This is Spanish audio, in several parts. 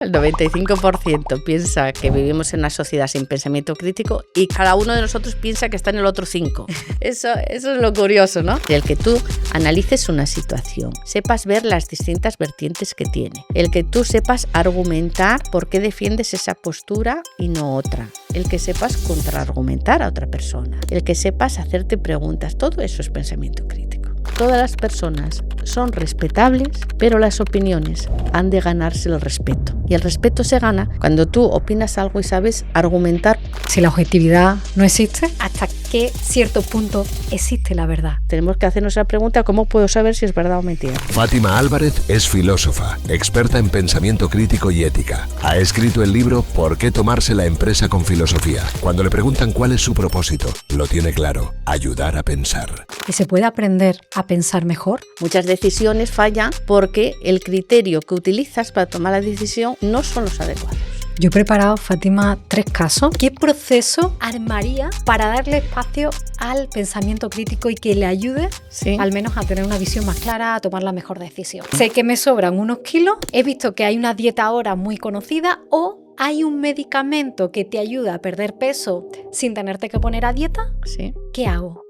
El 95% piensa que vivimos en una sociedad sin pensamiento crítico y cada uno de nosotros piensa que está en el otro 5%. Eso es lo curioso, ¿no? El que tú analices una situación, sepas ver las distintas vertientes que tiene, el que tú sepas argumentar por qué defiendes esa postura y no otra, el que sepas contraargumentar a otra persona, el que sepas hacerte preguntas, todo eso es pensamiento crítico. Todas las personas son respetables, pero las opiniones han de ganarse el respeto. Y el respeto se gana cuando tú opinas algo y sabes argumentar. Si la objetividad no existe, ¿hasta qué cierto punto existe la verdad? Tenemos que hacernos la pregunta, ¿cómo puedo saber si es verdad o mentira? Fátima Álvarez es filósofa, experta en pensamiento crítico y ética. Ha escrito el libro ¿Por qué tomarse la empresa con filosofía? Cuando le preguntan cuál es su propósito, lo tiene claro: ayudar a pensar. ¿Y se puede aprender a pensar mejor? Muchas decisiones fallan porque el criterio que utilizas para tomar la decisión no son los adecuados. Yo he preparado, Fátima, 3 casos. ¿Qué proceso armaría para darle espacio al pensamiento crítico y que le ayude al menos a tener una visión más clara, a tomar la mejor decisión? Sé que me sobran unos kilos, he visto que hay una dieta ahora muy conocida o hay un medicamento que te ayuda a perder peso sin tenerte que poner a dieta. Sí. ¿Qué hago?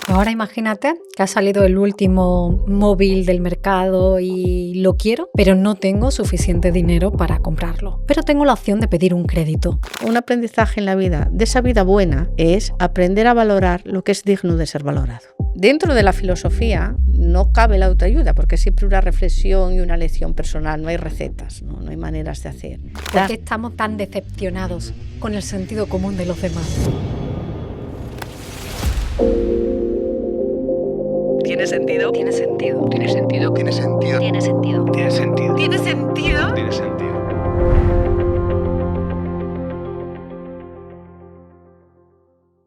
Ahora imagínate que ha salido el último móvil del mercado y lo quiero, pero no tengo suficiente dinero para comprarlo. Pero tengo la opción de pedir un crédito. Un aprendizaje en la vida, de esa vida buena, es aprender a valorar lo que es digno de ser valorado. Dentro de la filosofía no cabe la autoayuda, porque es siempre una reflexión y una lección personal, no hay recetas, no hay maneras de hacer. ¿Por qué estamos tan decepcionados con el sentido común de los demás? ¿Tiene sentido? Tiene sentido. ¿Tiene sentido? ¿Tiene sentido? Tiene sentido. ¿Tiene sentido? ¿Tiene sentido? ¿Tiene sentido?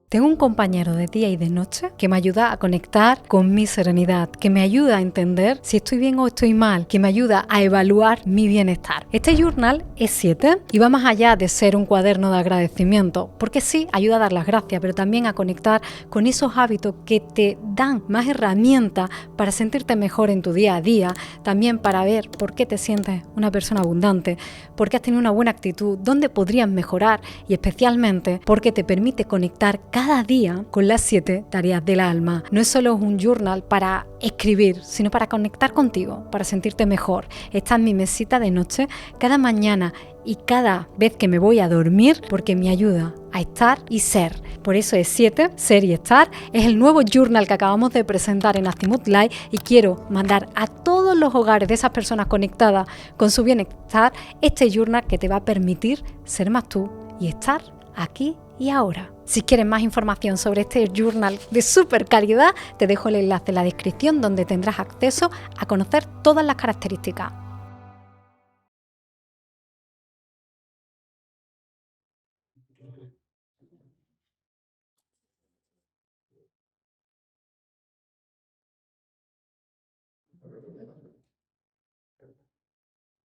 Tengo un compañero de día y de noche que me ayuda a conectar con mi serenidad, que me ayuda a entender si estoy bien o estoy mal, que me ayuda a evaluar mi bienestar. Este journal es 7 y va más allá de ser un cuaderno de agradecimiento, porque sí, ayuda a dar las gracias, pero también a conectar con esos hábitos que te dan más herramientas para sentirte mejor en tu día a día, también para ver por qué te sientes una persona abundante, por qué has tenido una buena actitud, dónde podrías mejorar y especialmente porque te permite conectar cada día con las 7 tareas del alma. No es solo un journal para escribir, sino para conectar contigo, para sentirte mejor. Está en mi mesita de noche cada mañana y cada vez que me voy a dormir, porque me ayuda a estar y ser. Por eso es 7, ser y estar. Es el nuevo journal que acabamos de presentar en Azimut Live y quiero mandar a todos los hogares de esas personas conectadas con su bienestar este journal que te va a permitir ser más tú y estar aquí y ahora. Si quieres más información sobre este journal de súper calidad, te dejo el enlace en la descripción donde tendrás acceso a conocer todas las características.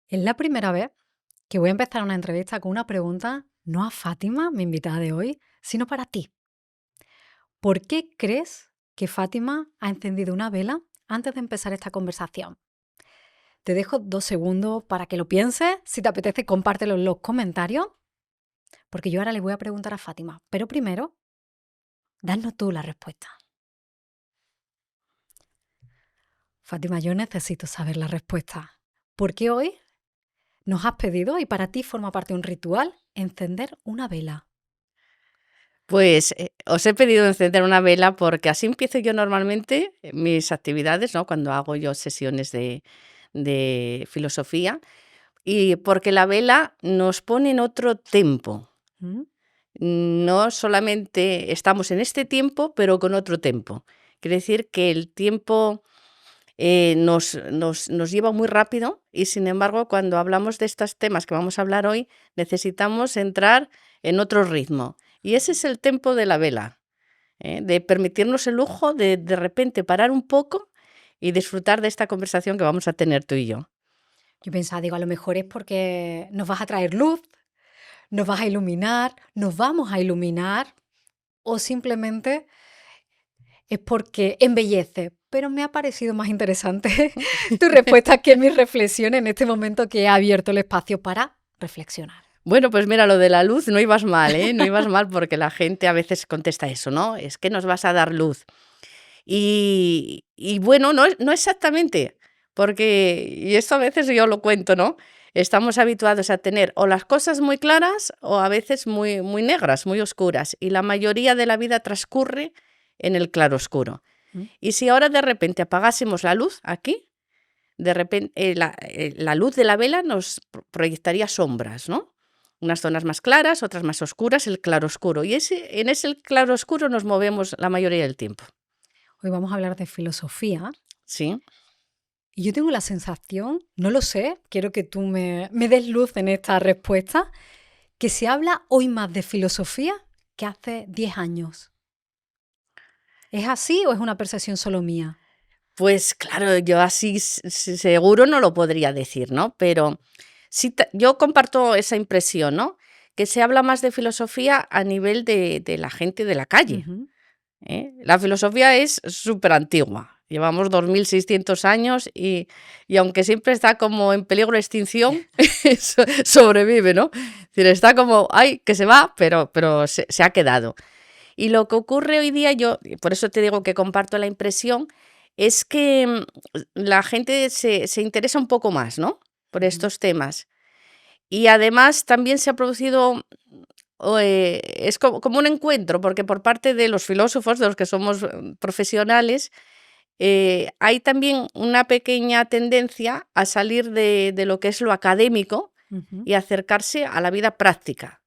Es la primera vez que voy a empezar una entrevista con una pregunta no a Fátima, mi invitada de hoy, sino para ti. ¿Por qué crees que Fátima ha encendido una vela antes de empezar esta conversación? Te dejo 2 segundos para que lo pienses. Si te apetece, compártelo en los comentarios, porque yo ahora le voy a preguntar a Fátima. Pero primero, danos tú la respuesta. Fátima, yo necesito saber la respuesta. ¿Por qué hoy nos has pedido, y para ti forma parte de un ritual, encender una vela? Pues os he pedido encender una vela porque así empiezo yo normalmente mis actividades, ¿no? Cuando hago yo sesiones de filosofía, y porque la vela nos pone en otro tempo. ¿Mm? No solamente estamos en este tiempo, pero con otro tempo. Quiere decir que el tiempo nos lleva muy rápido y, sin embargo, cuando hablamos de estos temas que vamos a hablar hoy, necesitamos entrar en otro ritmo. Y ese es el tempo de la vela, de permitirnos el lujo de repente parar un poco y disfrutar de esta conversación que vamos a tener tú y yo. Yo pensaba, digo, a lo mejor es porque nos vas a traer luz, nos vas a iluminar, nos vamos a iluminar, o simplemente es porque embellece. Pero me ha parecido más interesante tu respuesta que mis reflexiones en este momento que he abierto el espacio para reflexionar. Bueno, pues mira, lo de la luz no ibas mal, ¿eh? No ibas mal porque la gente a veces contesta eso, ¿no? Es que nos vas a dar luz. Y bueno, no exactamente, porque, y esto a veces yo lo cuento, ¿no? Estamos habituados a tener o las cosas muy claras o a veces muy, muy negras, muy oscuras. Y la mayoría de la vida transcurre en el claroscuro. Y si ahora de repente apagásemos la luz aquí, de repente la luz de la vela nos proyectaría sombras, ¿no? Unas zonas más claras, otras más oscuras, el claroscuro. Y en ese claroscuro nos movemos la mayoría del tiempo. Hoy vamos a hablar de filosofía. Sí. Y yo tengo la sensación, no lo sé, quiero que tú me des luz en esta respuesta, que se habla hoy más de filosofía que hace 10 años. ¿Es así o es una percepción solo mía? Pues claro, yo así seguro no lo podría decir, ¿no? Pero sí, yo comparto esa impresión, ¿no? Que se habla más de filosofía a nivel de la gente de la calle. ¿Eh? La filosofía es súper antigua. Llevamos 2600 años y aunque siempre está como en peligro de extinción, sobrevive, ¿no? Es decir, está como, ay, que se va, pero se ha quedado. Y lo que ocurre hoy día, yo, por eso te digo que comparto la impresión, es que la gente se interesa un poco más, ¿no? Por estos temas. Y además también se ha producido, es como un encuentro, porque por parte de los filósofos, de los que somos profesionales, hay también una pequeña tendencia a salir de lo que es lo académico y acercarse a la vida práctica.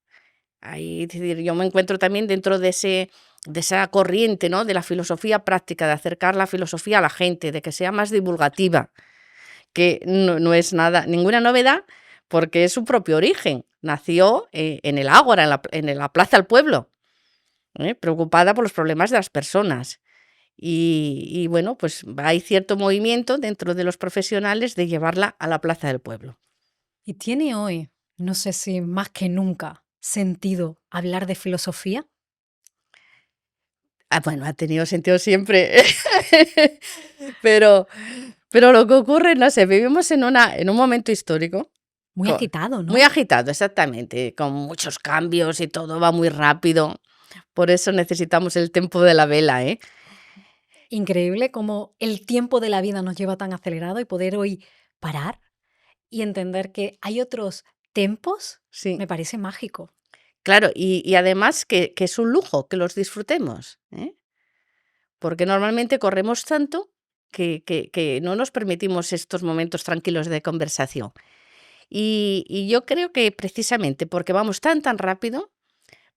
Es decir, yo me encuentro también dentro de esa corriente, ¿no? De la filosofía práctica, de acercar la filosofía a la gente, de que sea más divulgativa, que no es ninguna novedad, porque es su propio origen. Nació en el Ágora, en la Plaza del Pueblo, preocupada por los problemas de las personas. Y bueno, pues hay cierto movimiento dentro de los profesionales de llevarla a la Plaza del Pueblo. Y tiene hoy, no sé si más que nunca, sentido hablar de filosofía. Bueno, ha tenido sentido siempre, pero lo que ocurre, no sé, vivimos en un momento histórico. Muy agitado, ¿no? Muy agitado, exactamente, con muchos cambios y todo va muy rápido. Por eso necesitamos el tiempo de la vela, ¿eh? Increíble cómo el tiempo de la vida nos lleva tan acelerado y poder hoy parar y entender que hay otros tiempos, Sí. me parece mágico. Claro, y además que es un lujo que los disfrutemos, ¿eh? Porque normalmente corremos tanto que no nos permitimos estos momentos tranquilos de conversación. Y yo creo que precisamente porque vamos tan rápido,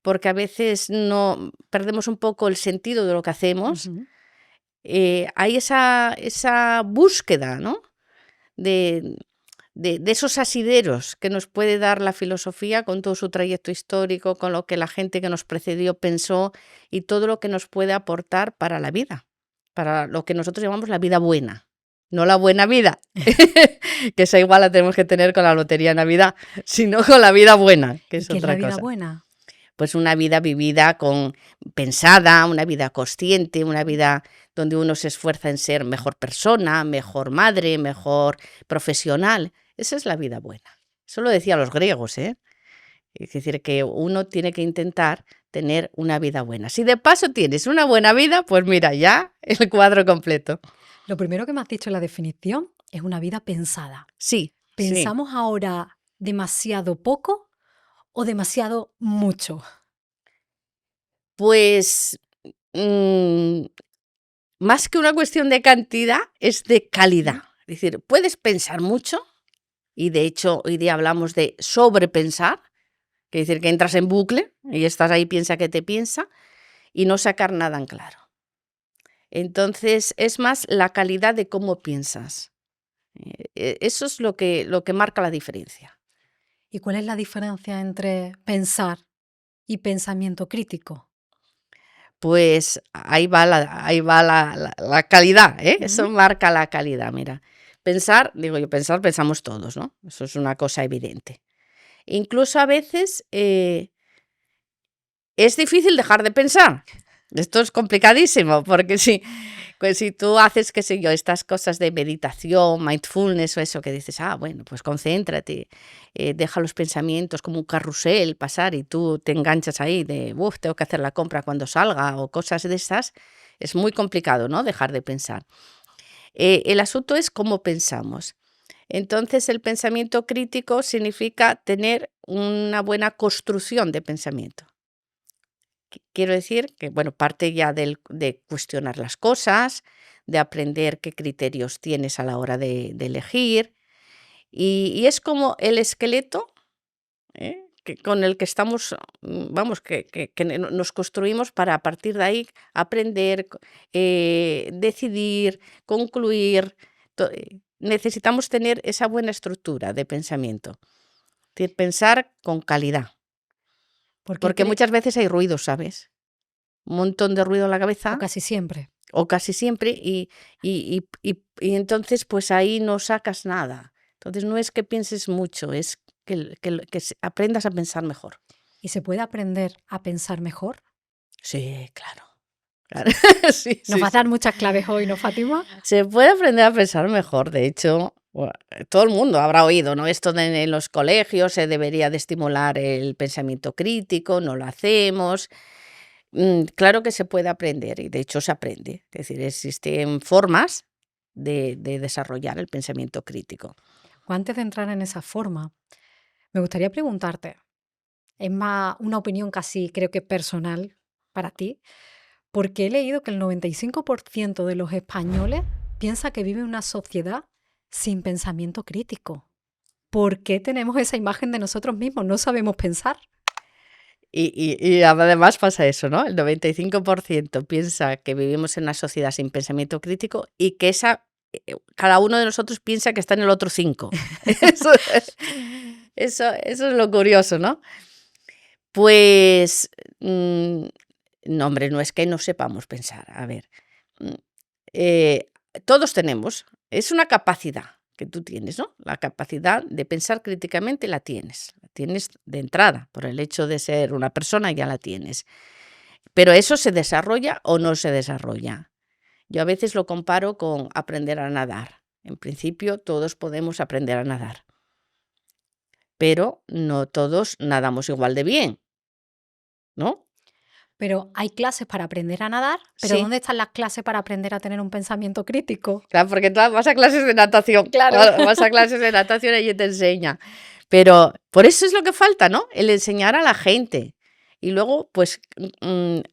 porque a veces no perdemos un poco el sentido de lo que hacemos, hay esa búsqueda, ¿no? de esos asideros que nos puede dar la filosofía con todo su trayecto histórico, con lo que la gente que nos precedió pensó y todo lo que nos puede aportar para la vida, para lo que nosotros llamamos la vida buena. No la buena vida, que esa igual la tenemos que tener con la lotería de Navidad, sino con la vida buena, que es ¿Qué es otra la vida cosa. buena? Pues una vida vivida pensada, una vida consciente, una vida donde uno se esfuerza en ser mejor persona, mejor madre, mejor profesional. Esa es la vida buena. Eso lo decían los griegos, ¿eh? Es decir, que uno tiene que intentar tener una vida buena. Si de paso tienes una buena vida, pues mira, ya el cuadro completo. Lo primero que me has dicho en la definición es una vida pensada. Sí. ¿Pensamos ahora demasiado poco o demasiado mucho? Pues más que una cuestión de cantidad, es de calidad. Es decir, puedes pensar mucho, y de hecho hoy día hablamos de sobrepensar, que es decir, que entras en bucle y estás ahí, piensa que te piensa, y no sacar nada en claro. Entonces, es más la calidad de cómo piensas. Eso es lo que marca la diferencia. ¿Y cuál es la diferencia entre pensar y pensamiento crítico? Pues ahí va la calidad, ¿eh? Eso marca la calidad, mira. Pensar, digo yo, pensamos todos, ¿no? Eso es una cosa evidente. Incluso a veces es difícil dejar de pensar. Esto es complicadísimo, porque sí, Pues si tú haces, qué sé yo, estas cosas de meditación, mindfulness o eso que dices, bueno, pues concéntrate, deja los pensamientos como un carrusel pasar y tú te enganchas ahí de, tengo que hacer la compra cuando salga o cosas de esas, es muy complicado, ¿no? Dejar de pensar. El asunto es cómo pensamos. Entonces, el pensamiento crítico significa tener una buena construcción de pensamiento. Quiero decir que, bueno, parte ya de cuestionar las cosas, de aprender qué criterios tienes a la hora de elegir, y es como el esqueleto con el que estamos, vamos, que nos construimos para a partir de ahí aprender, decidir, concluir. Necesitamos tener esa buena estructura de pensamiento, de pensar con calidad, porque muchas veces hay ruido, ¿sabes? Un montón de ruido en la cabeza. O casi siempre. O casi siempre, y entonces pues ahí no sacas nada. Entonces no es que pienses mucho, es que aprendas a pensar mejor. ¿Y se puede aprender a pensar mejor? Sí, claro. Sí, Nos vas a dar muchas claves hoy, ¿no, Fátima? Se puede aprender a pensar mejor. De hecho, todo el mundo habrá oído, ¿no? Esto en los colegios se debería de estimular el pensamiento crítico, no lo hacemos. Claro que se puede aprender y de hecho se aprende. Es decir, existen formas de desarrollar el pensamiento crítico. Antes de entrar en esa forma, me gustaría preguntarte, es más una opinión casi creo que personal para ti, porque he leído que el 95% de los españoles piensa que vive en una sociedad sin pensamiento crítico. ¿Por qué tenemos esa imagen de nosotros mismos? No sabemos pensar. Y además pasa eso, ¿no? El 95% piensa que vivimos en una sociedad sin pensamiento crítico y que cada uno de nosotros piensa que está en el otro 5%. Eso es lo curioso, ¿no? Pues, no, hombre, no es que no sepamos pensar. A ver, todos tenemos, es una capacidad que tú tienes, ¿no? La capacidad de pensar críticamente la tienes de entrada, por el hecho de ser una persona ya la tienes. Pero eso se desarrolla o no se desarrolla. Yo a veces lo comparo con aprender a nadar. En principio todos podemos aprender a nadar, pero no todos nadamos igual de bien, ¿no? Pero hay clases para aprender a nadar, pero Sí. ¿dónde están las clases para aprender a tener un pensamiento crítico? Claro, porque tú vas a clases de natación. Claro. Vas a clases de natación y ella te enseña. Pero por eso es lo que falta, ¿no? El enseñar a la gente. Y luego, pues,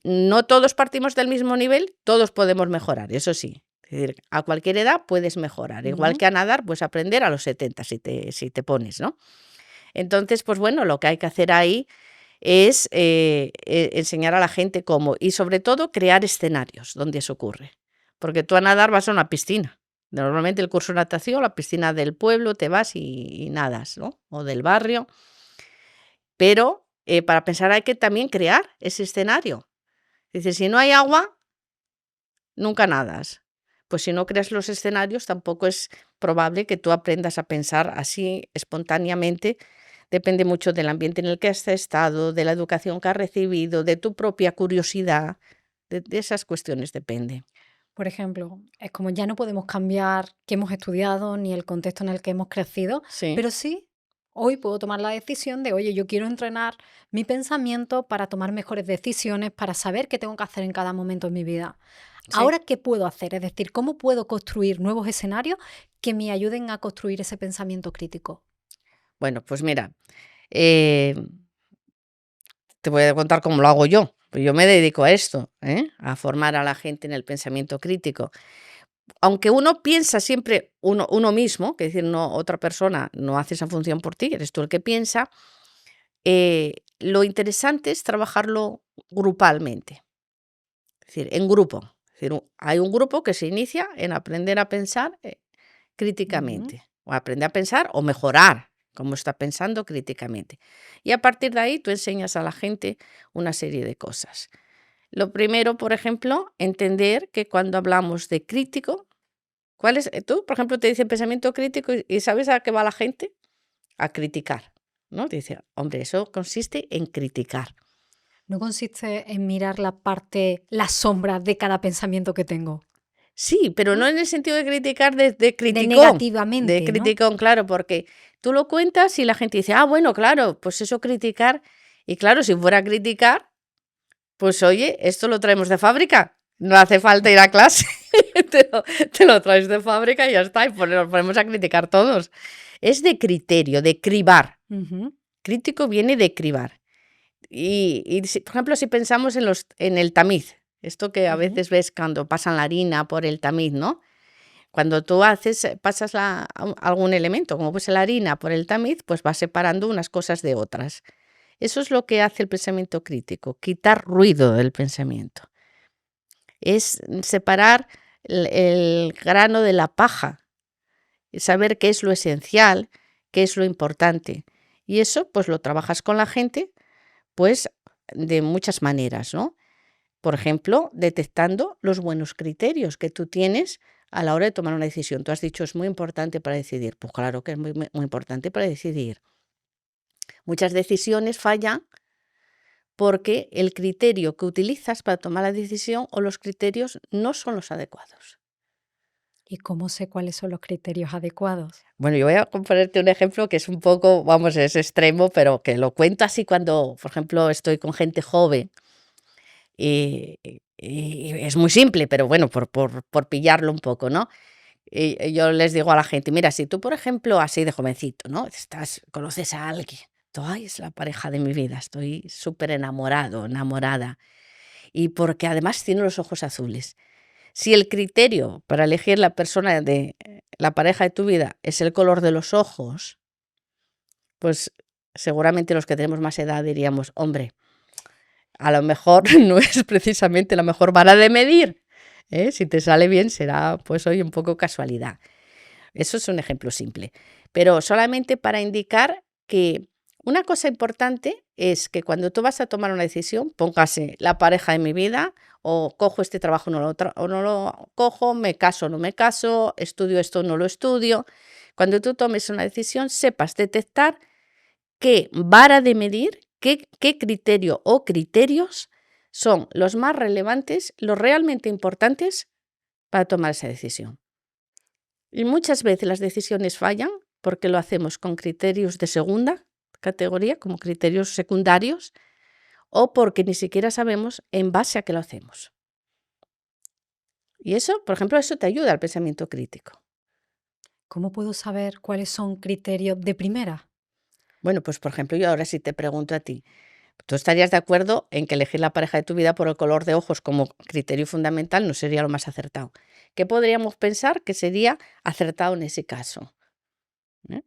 no todos partimos del mismo nivel, todos podemos mejorar, eso sí. Es decir, a cualquier edad puedes mejorar. Igual que a nadar, pues aprender a los 70 si te pones, ¿no? Entonces, pues bueno, lo que hay que hacer ahí es enseñar a la gente cómo y sobre todo crear escenarios donde eso ocurre. Porque tú a nadar vas a una piscina. Normalmente el curso de natación, la piscina del pueblo, te vas y nadas, ¿no? O del barrio. Pero para pensar hay que también crear ese escenario. Dice, si no hay agua, nunca nadas. Pues si no creas los escenarios, tampoco es probable que tú aprendas a pensar así espontáneamente. Depende mucho del ambiente en el que has estado, de la educación que has recibido, de tu propia curiosidad, de esas cuestiones depende. Por ejemplo, es como ya no podemos cambiar qué hemos estudiado ni el contexto en el que hemos crecido, Sí. pero sí, hoy puedo tomar la decisión de, oye, yo quiero entrenar mi pensamiento para tomar mejores decisiones, para saber qué tengo que hacer en cada momento de mi vida. Sí. Ahora, ¿qué puedo hacer? Es decir, ¿cómo puedo construir nuevos escenarios que me ayuden a construir ese pensamiento crítico? Bueno, pues mira, te voy a contar cómo lo hago yo. Pues yo me dedico a esto, a formar a la gente en el pensamiento crítico. Aunque uno piensa siempre uno mismo, que es decir, no, otra persona no hace esa función por ti, eres tú el que piensa, lo interesante es trabajarlo grupalmente, es decir, en grupo. Es decir, hay un grupo que se inicia en aprender a pensar críticamente, o aprender a pensar o mejorar cómo está pensando críticamente. Y a partir de ahí tú enseñas a la gente una serie de cosas. Lo primero, por ejemplo, entender que cuando hablamos de crítico, ¿cuál es? Tú, por ejemplo, te dicen pensamiento crítico y ¿sabes a qué va la gente? A criticar, ¿no? Te dice, hombre, eso consiste en criticar. No consiste en mirar la parte, la sombra de cada pensamiento que tengo. Sí, pero no en el sentido de criticar de De criticón. negativamente, De ¿no? criticón, claro, porque tú lo cuentas y la gente dice, bueno, claro, pues eso criticar. Y claro, si fuera a criticar, pues oye, esto lo traemos de fábrica. No hace falta ir a clase. Te lo traes de fábrica y ya está. Y nos ponemos a criticar todos. Es de criterio, de cribar. Ujú. Crítico viene de cribar. Y por ejemplo, si pensamos en el tamiz, esto que a Ujú. veces ves cuando pasan la harina por el tamiz, ¿no? Cuando tú pasas algún elemento, como pues la harina por el tamiz, pues vas separando unas cosas de otras. Eso es lo que hace el pensamiento crítico, quitar ruido del pensamiento. Es separar el grano de la paja, saber qué es lo esencial, qué es lo importante. Y eso pues lo trabajas con la gente pues de muchas maneras, ¿no? Por ejemplo, detectando los buenos criterios que tú tienes a la hora de tomar una decisión. Tú has dicho, es muy importante para decidir. Pues claro que es muy importante para decidir. Muchas decisiones fallan porque el criterio que utilizas para tomar la decisión o los criterios no son los adecuados. ¿Y cómo sé cuáles son los criterios adecuados? Bueno, yo voy a ponerte un ejemplo que es un poco, vamos, es extremo, pero que lo cuento así cuando, por ejemplo, estoy con gente joven. Y es muy simple, pero bueno, por pillarlo un poco, ¿no? Y yo les digo a la gente, mira, si tú, por ejemplo, así de jovencito, ¿no? Conoces a alguien, tú, ay, es la pareja de mi vida, estoy súper enamorado, enamorada. Y porque además tiene los ojos azules. Si el criterio para elegir la persona la pareja de tu vida es el color de los ojos, pues seguramente los que tenemos más edad diríamos, hombre, a lo mejor no es precisamente la mejor vara de medir. Si te sale bien será, pues hoy un poco casualidad. Eso es un ejemplo simple. Pero solamente para indicar que una cosa importante es que cuando tú vas a tomar una decisión, póngase la pareja de mi vida, o cojo este trabajo o no lo cojo, me caso o no me caso, estudio esto o no lo estudio. Cuando tú tomes una decisión, sepas detectar qué vara de medir, qué criterio o criterios son los más relevantes, los realmente importantes para tomar esa decisión. Y muchas veces las decisiones fallan porque lo hacemos con criterios de segunda categoría, como criterios secundarios, o porque ni siquiera sabemos en base a qué lo hacemos. Y eso, por ejemplo, eso te ayuda al pensamiento crítico. ¿Cómo puedo saber cuáles son criterios de primera? Bueno, pues por ejemplo, yo ahora sí te pregunto a ti, ¿tú estarías de acuerdo en que elegir la pareja de tu vida por el color de ojos como criterio fundamental no sería lo más acertado? ¿Qué podríamos pensar que sería acertado en ese caso? ¿Eh?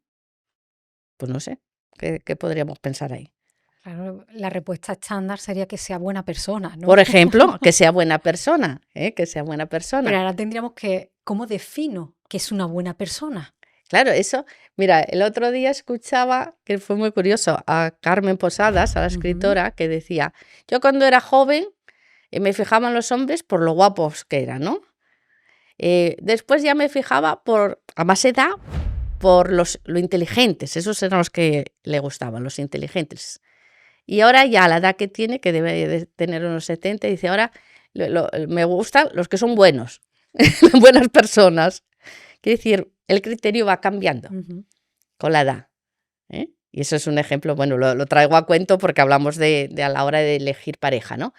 Pues no sé, ¿qué podríamos pensar ahí? Claro, la respuesta estándar sería que sea buena persona, ¿no? Por ejemplo, que sea buena persona, que sea buena Pero persona. ahora tendríamos que, ¿cómo defino qué es una buena persona? Claro, eso, mira, el otro día escuchaba, que fue muy curioso, a Carmen Posadas, a la Ujú. escritora, que decía, yo cuando era joven me fijaba en los hombres por lo guapos que eran, ¿no? Después ya me fijaba a más edad, por lo inteligentes, esos eran los que le gustaban, los inteligentes. Y ahora ya a la edad que tiene, que debe de tener unos 70, dice, ahora me gustan los que son buenos, buenas personas. Quiere decir, el criterio va cambiando Ujú. con la edad. Y eso es un ejemplo, bueno, lo traigo a cuento porque hablamos de a la hora de elegir pareja, ¿no?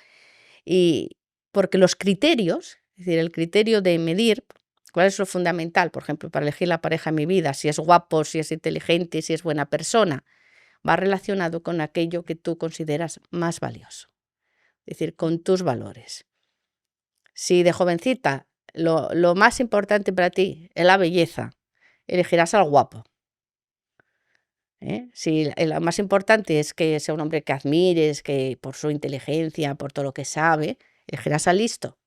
Y porque los criterios, es decir, el criterio de medir cuál es lo fundamental, por ejemplo, para elegir la pareja en mi vida, si es guapo, si es inteligente, si es buena persona, va relacionado con aquello que tú consideras más valioso, es decir, con tus valores. Si de jovencita lo más importante para ti es la belleza, elegirás al guapo. Si lo más importante es que sea un hombre que admires, que por su inteligencia, por todo lo que sabe, elegirás al listo.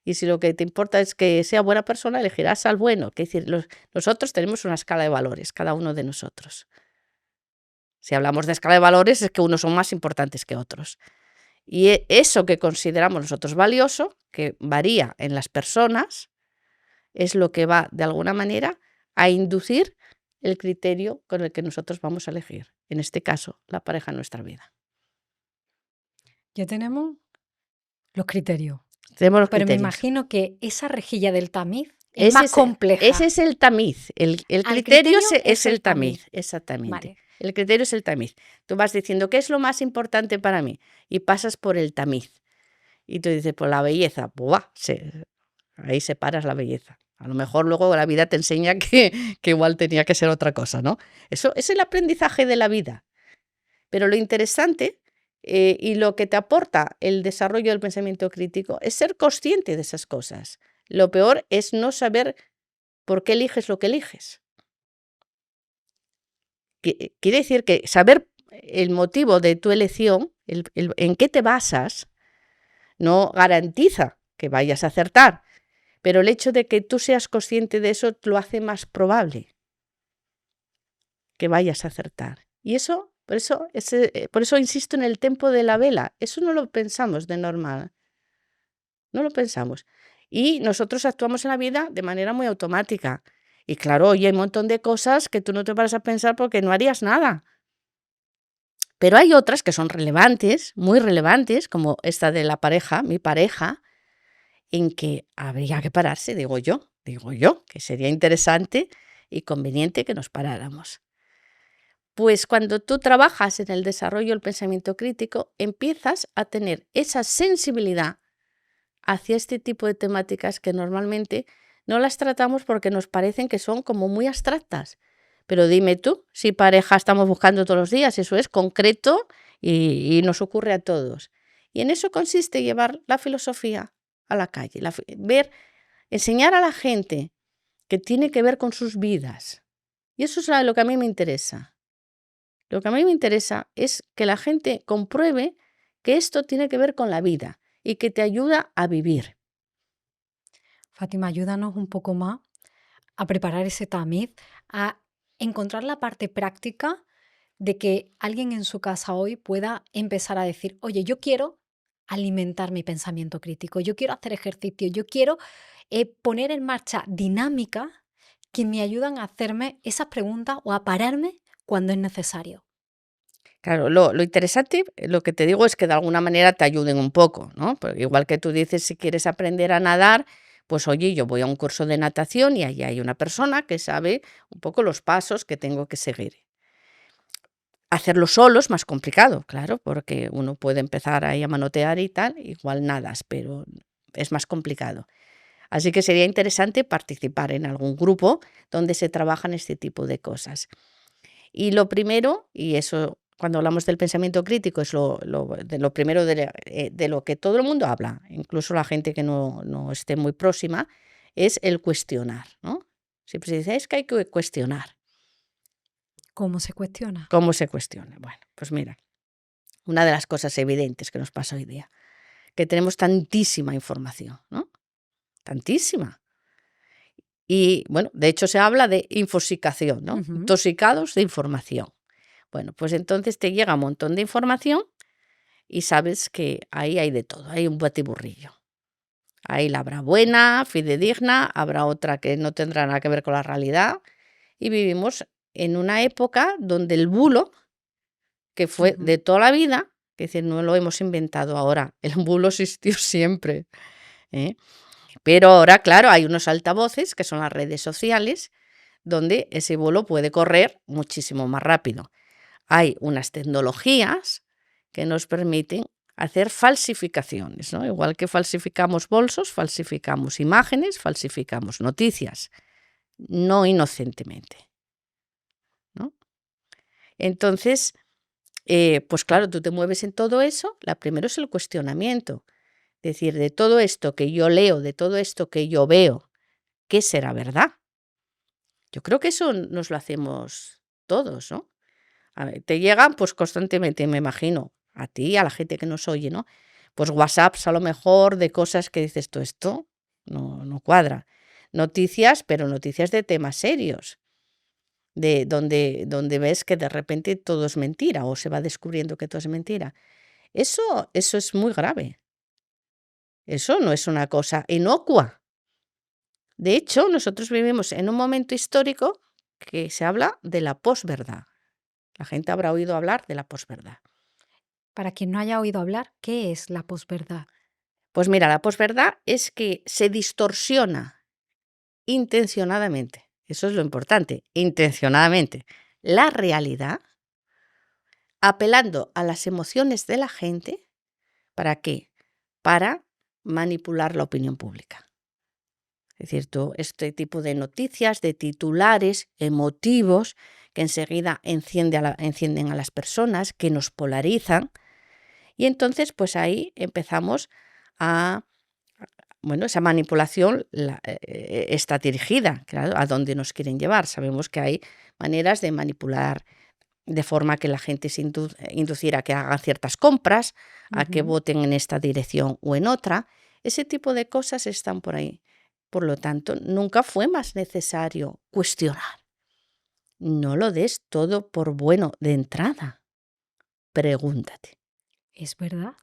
Y si lo que te importa es que sea buena persona, elegirás al bueno. Es decir, nosotros tenemos una escala de valores, cada uno de nosotros. Si hablamos de escala de valores, es que unos son más importantes que otros. Y eso que consideramos nosotros valioso, que varía en las personas, es lo que va, de alguna manera, a inducir el criterio con el que nosotros vamos a elegir. En este caso, la pareja en nuestra vida. Ya tenemos los criterios. Tenemos los Pero me criterios. imagino que esa rejilla del tamiz es más Ese compleja. ese es el tamiz. El criterio es el tamiz, exactamente. Vale. El criterio es el tamiz. Tú vas diciendo, ¿qué es lo más importante para mí? Y pasas por el tamiz. Y tú dices, pues la belleza. ¡Buah! Ahí separas la belleza. A lo mejor luego la vida te enseña que igual tenía que ser otra cosa, ¿no? Eso es el aprendizaje de la vida. Pero lo interesante y lo que te aporta el desarrollo del pensamiento crítico es ser consciente de esas cosas. Lo peor es no saber por qué eliges lo que eliges. Quiere decir que saber el motivo de tu elección, en qué te basas, no garantiza que vayas a acertar, pero el hecho de que tú seas consciente de eso lo hace más probable que vayas a acertar. Y eso, por eso insisto en el tempo de la vela. Eso no lo pensamos de normal. No lo pensamos. Y nosotros actuamos en la vida de manera muy automática. Y claro, oye, hay un montón de cosas que tú no te paras a pensar porque no harías nada. Pero hay otras que son relevantes, muy relevantes, como esta de la pareja, mi pareja, en que habría que pararse, digo yo, que sería interesante y conveniente que nos paráramos. Pues cuando tú trabajas en el desarrollo del pensamiento crítico, empiezas a tener esa sensibilidad hacia este tipo de temáticas que normalmente no las tratamos porque nos parecen que son como muy abstractas. Pero dime tú, si pareja estamos buscando todos los días, eso es concreto y nos ocurre a todos. Y en eso consiste llevar la filosofía a la calle, enseñar a la gente que tiene que ver con sus vidas. Y eso es lo que a mí me interesa. Lo que a mí me interesa es que la gente compruebe que esto tiene que ver con la vida y que te ayuda a vivir. Fátima, ayúdanos un poco más a preparar ese tamiz, a encontrar la parte práctica de que alguien en su casa hoy pueda empezar a decir, oye, yo quiero alimentar mi pensamiento crítico, yo quiero hacer ejercicio, yo quiero poner en marcha dinámicas que me ayudan a hacerme esas preguntas o a pararme cuando es necesario. Claro, lo interesante, lo que te digo es que de alguna manera te ayuden un poco, ¿no? Porque igual que tú dices, si quieres aprender a nadar, pues oye, yo voy a un curso de natación y allí hay una persona que sabe un poco los pasos que tengo que seguir. Hacerlo solo es más complicado, claro, porque uno puede empezar ahí a manotear y tal, igual nadas, pero es más complicado. Así que sería interesante participar en algún grupo donde se trabajan este tipo de cosas. Y lo primero, y eso cuando hablamos del pensamiento crítico es lo primero de lo que todo el mundo habla, incluso la gente que no esté muy próxima, es el cuestionar, ¿no? Siempre se dice, es que hay que cuestionar. ¿Cómo se cuestiona? ¿Cómo se cuestiona? Bueno, pues mira, una de las cosas evidentes que nos pasa hoy día, que tenemos tantísima información, ¿no? Tantísima. Y bueno, de hecho se habla de infosicación, ¿no? Ujú. Intoxicados de información. Bueno, pues entonces te llega un montón de información y sabes que ahí hay de todo, hay un batiburrillo. Ahí la habrá buena, fidedigna, habrá otra que no tendrá nada que ver con la realidad y vivimos en una época donde el bulo, que fue Ujú. de toda la vida, que decir, no lo hemos inventado ahora, el bulo existió siempre, ¿eh? Pero ahora, claro, hay unos altavoces que son las redes sociales donde ese bulo puede correr muchísimo más rápido. Hay unas tecnologías que nos permiten hacer falsificaciones, ¿no? Igual que falsificamos bolsos, falsificamos imágenes, falsificamos noticias, no inocentemente, ¿no? Entonces, pues claro, tú te mueves en todo eso. La primero es el cuestionamiento, es decir, de todo esto que yo leo, de todo esto que yo veo, ¿qué será verdad? Yo creo que eso nos lo hacemos todos, ¿no? A ver, te llegan pues constantemente, me imagino, a ti, a la gente que nos oye, ¿no? Pues WhatsApps a lo mejor de cosas que dices tú, esto no cuadra. Noticias, pero noticias de temas serios, de donde ves que de repente todo es mentira o se va descubriendo que todo es mentira. Eso es muy grave. Eso no es una cosa inocua. De hecho, nosotros vivimos en un momento histórico que se habla de la posverdad. La gente habrá oído hablar de la posverdad. Para quien no haya oído hablar, ¿qué es la posverdad? Pues mira, la posverdad es que se distorsiona intencionadamente, eso es lo importante, intencionadamente, la realidad, apelando a las emociones de la gente. ¿Para qué? Para manipular la opinión pública. Es decir, este tipo de noticias, de titulares emotivos que enseguida encienden a las personas, que nos polarizan, y entonces pues ahí empezamos a, bueno, esa manipulación está dirigida, claro, a dónde nos quieren llevar. Sabemos que hay maneras de manipular de forma que la gente se inducir a que hagan ciertas compras, a que voten en esta dirección o en otra. Ese tipo de cosas están por ahí. Por lo tanto, nunca fue más necesario cuestionar. No lo des todo por bueno de entrada. Pregúntate. ¿Es verdad?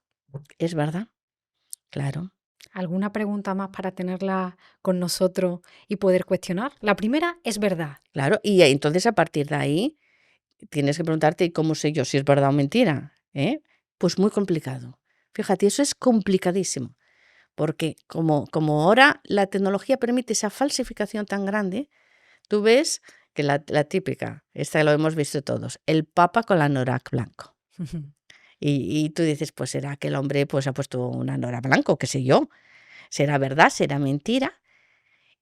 ¿Es verdad? Claro. ¿Alguna pregunta más para tenerla con nosotros y poder cuestionar? La primera es verdad. Claro, y entonces a partir de ahí tienes que preguntarte, ¿y cómo sé yo si es verdad o mentira? Pues muy complicado. Fíjate, eso es complicadísimo, porque como ahora la tecnología permite esa falsificación tan grande, tú ves que la típica, esta lo hemos visto todos, el Papa con la anorak blanco. Y tú dices, pues será que el hombre pues ha puesto un anorak blanco, qué sé yo. ¿Será verdad? ¿Será mentira?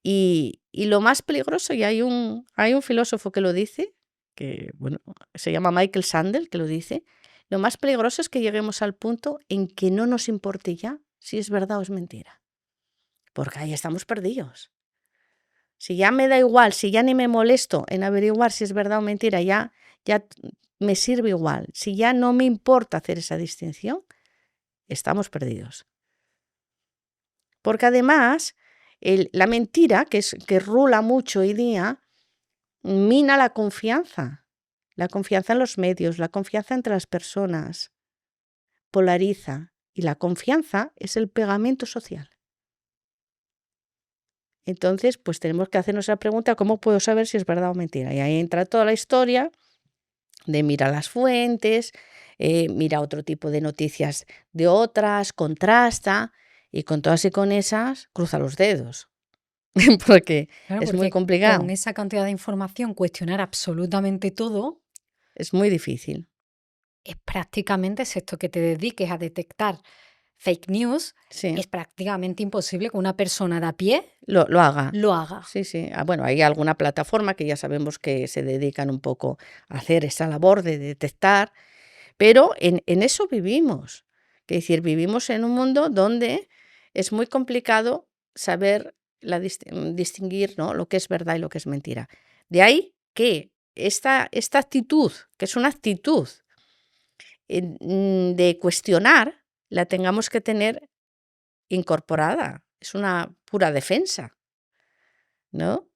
Y lo más peligroso, y hay un filósofo que lo dice, que bueno, se llama Michael Sandel, que lo dice, lo más peligroso es que lleguemos al punto en que no nos importe ya si es verdad o es mentira. Porque ahí estamos perdidos. Si ya me da igual, si ya ni me molesto en averiguar si es verdad o mentira, ya me sirve igual. Si ya no me importa hacer esa distinción, estamos perdidos. Porque además, la mentira, que rula mucho hoy día, mina la confianza en los medios, la confianza entre las personas, polariza. Y la confianza es el pegamento social. Entonces, pues tenemos que hacernos la pregunta, ¿cómo puedo saber si es verdad o mentira? Y ahí entra toda la historia de mira las fuentes, mira otro tipo de noticias de otras, contrasta, y con todas y con esas, cruza los dedos, porque Claro, es porque muy complicado, con esa cantidad de información, cuestionar absolutamente todo es muy difícil. es prácticamente, excepto que te dediques a detectar fake news, Sí, es prácticamente imposible que una persona de a pie lo haga. lo haga. Sí, sí. Bueno, hay alguna plataforma que ya sabemos que se dedican un poco a hacer esa labor de detectar, pero en eso vivimos. Es decir, vivimos en un mundo donde es muy complicado saber distinguir, ¿no?, lo que es verdad y lo que es mentira. De ahí que esta actitud, que es una actitud de cuestionar, la tengamos que tener incorporada. Es una pura defensa, ¿no?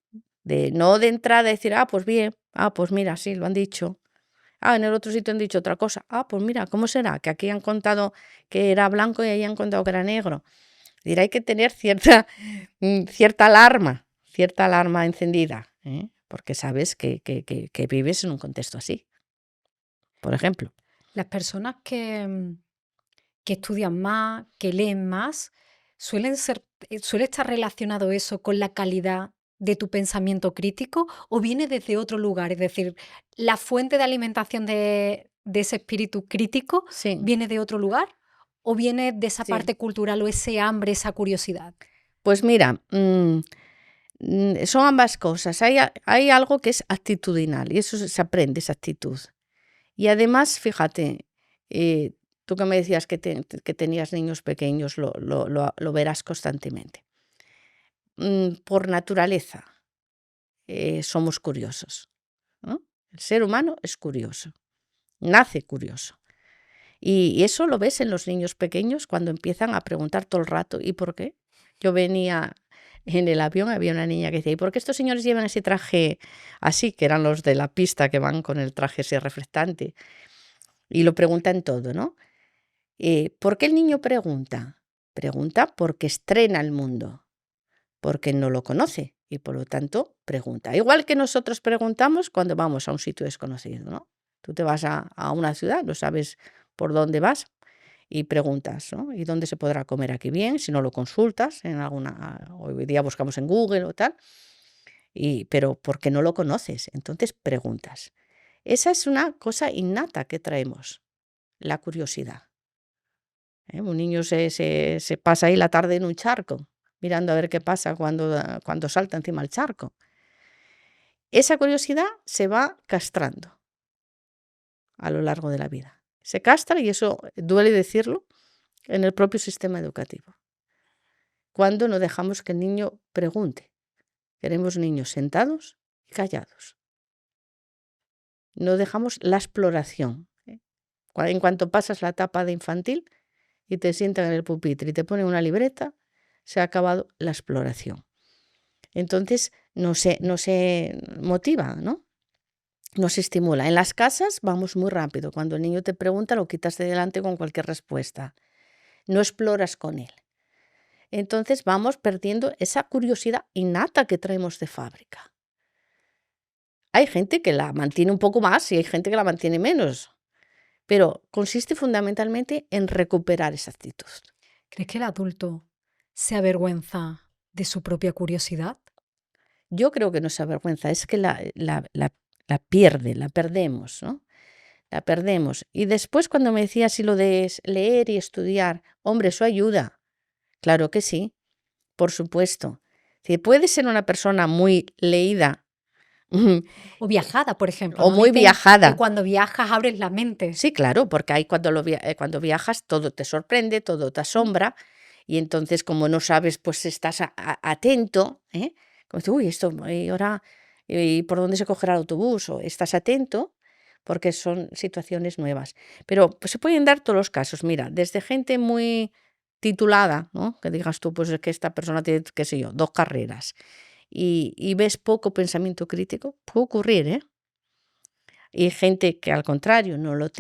No de entrada decir, pues bien, pues mira, sí, lo han dicho. En el otro sitio han dicho otra cosa. Pues mira, ¿cómo será? Que aquí han contado que era blanco y ahí han contado que era negro. Hay que tener cierta alarma encendida, porque sabes que vives en un contexto así, por ejemplo. Las personas que estudian más, que leen más, suele estar relacionado eso con la calidad de tu pensamiento crítico o viene desde otro lugar. Es decir, la fuente de alimentación de ese espíritu crítico Sí. viene de otro lugar o viene de esa Sí. parte cultural o ese hambre, esa curiosidad. Pues mira, son ambas cosas. Hay algo que es actitudinal y eso se aprende, esa actitud. Y además, fíjate, tú que me decías que tenías niños pequeños, lo verás constantemente. Por naturaleza, somos curiosos, ¿no? El ser humano es curioso, nace curioso. Y eso lo ves en los niños pequeños cuando empiezan a preguntar todo el rato, ¿y por qué? Yo venía en el avión, había una niña que decía, ¿y por qué estos señores llevan ese traje así? Que eran los de la pista que van con el traje ese reflectante. Y lo preguntan todo, ¿no? ¿Por qué el niño pregunta? Pregunta porque estrena el mundo, porque no lo conoce y por lo tanto pregunta. Igual que nosotros preguntamos cuando vamos a un sitio desconocido, ¿no? Tú te vas a una ciudad, no sabes por dónde vas y preguntas, ¿no? ¿Y dónde se podrá comer aquí bien? Si no lo consultas en hoy día buscamos en Google o tal, pero porque no lo conoces, entonces preguntas. Esa es una cosa innata que traemos, la curiosidad. Un niño se pasa ahí la tarde en un charco, mirando a ver qué pasa cuando salta encima del charco. Esa curiosidad se va castrando a lo largo de la vida. Se castra, y eso duele decirlo, en el propio sistema educativo. Cuando no dejamos que el niño pregunte. Queremos niños sentados y callados. No dejamos la exploración. En cuanto pasas la etapa de infantil y te sientan en el pupitre y te ponen una libreta, se ha acabado la exploración. Entonces no se motiva, ¿no? No se estimula. En las casas vamos muy rápido. Cuando el niño te pregunta, lo quitas de delante con cualquier respuesta. No exploras con él. Entonces vamos perdiendo esa curiosidad innata que traemos de fábrica. Hay gente que la mantiene un poco más y hay gente que la mantiene menos, pero consiste fundamentalmente en recuperar esa actitud. ¿Crees que el adulto se avergüenza de su propia curiosidad? Yo creo que no se avergüenza, es que la pierde, la perdemos, ¿no? La perdemos. Y después, cuando me decías si lo de leer y estudiar, hombre, eso ayuda. Claro que sí, por supuesto. Si puede ser una persona muy leída O viajada, por ejemplo. o ¿no? muy Dicen viajada. que cuando viajas abres la mente. Sí, claro, porque ahí cuando viajas todo te sorprende, todo te asombra, y entonces como no sabes, pues estás atento, ¿eh? Como dices, uy, esto, y ahora, ¿y por dónde se cogerá el autobús? O estás atento porque son situaciones nuevas. Pero pues, se pueden dar todos los casos, mira, desde gente muy titulada, ¿no? Que digas tú, pues es que esta persona tiene, qué sé yo, 2 carreras, y ves poco pensamiento crítico, puede ocurrir, ¿eh? Y gente que al contrario no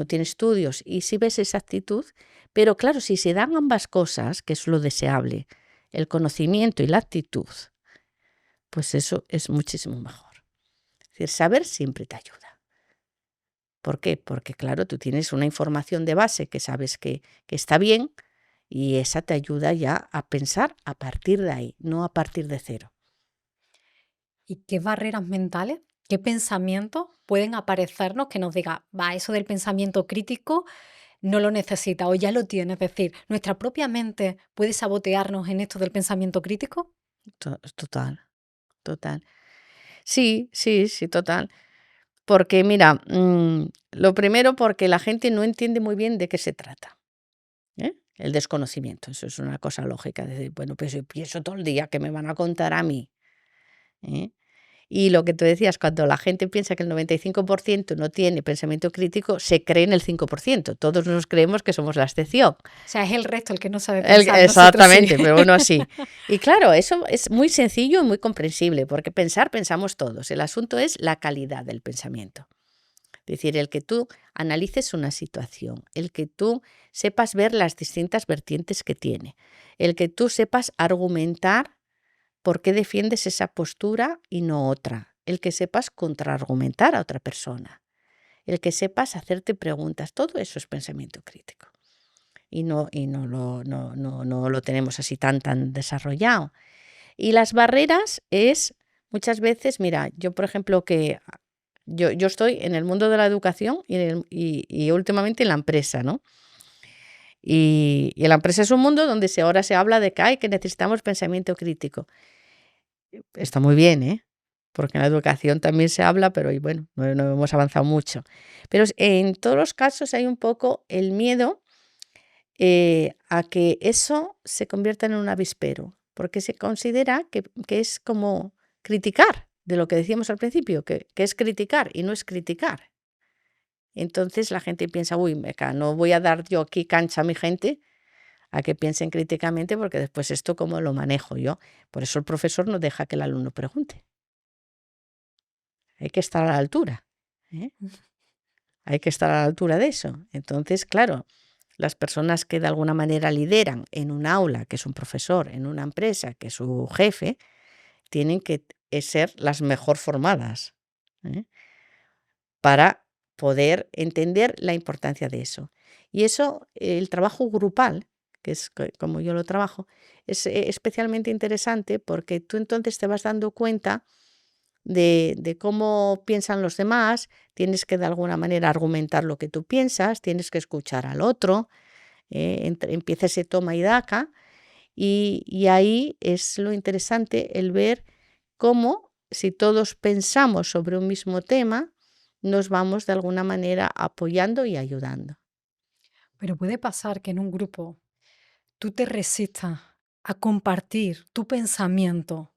tiene estudios, y sí ves esa actitud, pero claro, si se dan ambas cosas, que es lo deseable, el conocimiento y la actitud, pues eso es muchísimo mejor. Es decir, saber siempre te ayuda. ¿Por qué? Porque claro, tú tienes una información de base que sabes que está bien, y esa te ayuda ya a pensar a partir de ahí, no a partir de cero. ¿Y qué barreras mentales, qué pensamientos pueden aparecernos que nos diga, va, eso del pensamiento crítico no lo necesita o ya lo tiene? Es decir, ¿nuestra propia mente puede sabotearnos en esto del pensamiento crítico? Total, total. Sí, sí, sí, total. Porque mira, lo primero, porque la gente no entiende muy bien de qué se trata, ¿eh? El desconocimiento, eso es una cosa lógica, decir, bueno, pues yo pienso todo el día que me van a contar a mí, ¿eh? Y lo que tú decías, cuando la gente piensa que el 95% no tiene pensamiento crítico, se cree en el 5%. Todos nos creemos que somos la excepción. O sea, es el resto el que no sabe pensar. Exactamente, nosotros sí. pero bueno, sí. Y claro, eso es muy sencillo y muy comprensible, porque pensamos todos. El asunto es la calidad del pensamiento. Es decir, el que tú analices una situación, el que tú sepas ver las distintas vertientes que tiene, el que tú sepas argumentar por qué defiendes esa postura y no otra, el que sepas contraargumentar a otra persona, el que sepas hacerte preguntas, todo eso es pensamiento crítico. Y no lo tenemos así tan desarrollado. Y las barreras es muchas veces, mira, yo por ejemplo que yo estoy en el mundo de la educación y últimamente en la empresa, ¿no? Y la empresa es un mundo donde ahora se habla de que necesitamos pensamiento crítico. Está muy bien, ¿eh? Porque en la educación también se habla, pero bueno, no hemos avanzado mucho. Pero en todos los casos hay un poco el miedo a que eso se convierta en un avispero, porque se considera que es como criticar, de lo que decíamos al principio, que es criticar y no es criticar. Entonces la gente piensa, uy, no voy a dar yo aquí cancha a mi gente a que piensen críticamente, porque después esto cómo lo manejo yo. Por eso el profesor no deja que el alumno pregunte. Hay que estar a la altura, ¿eh? Hay que estar a la altura de eso. Entonces, claro, las personas que de alguna manera lideran en un aula, que es un profesor, en una empresa, que es su jefe, tienen que ser las mejor formadas, ¿eh? Para poder entender la importancia de eso. Y eso, el trabajo grupal, que es como yo lo trabajo, es especialmente interesante porque tú entonces te vas dando cuenta de cómo piensan los demás, tienes que de alguna manera argumentar lo que tú piensas, tienes que escuchar al otro, empieza ese toma y daca, y ahí es lo interesante el ver cómo, si todos pensamos sobre un mismo tema, nos vamos de alguna manera apoyando y ayudando. Pero puede pasar que en un grupo tú te resistas a compartir tu pensamiento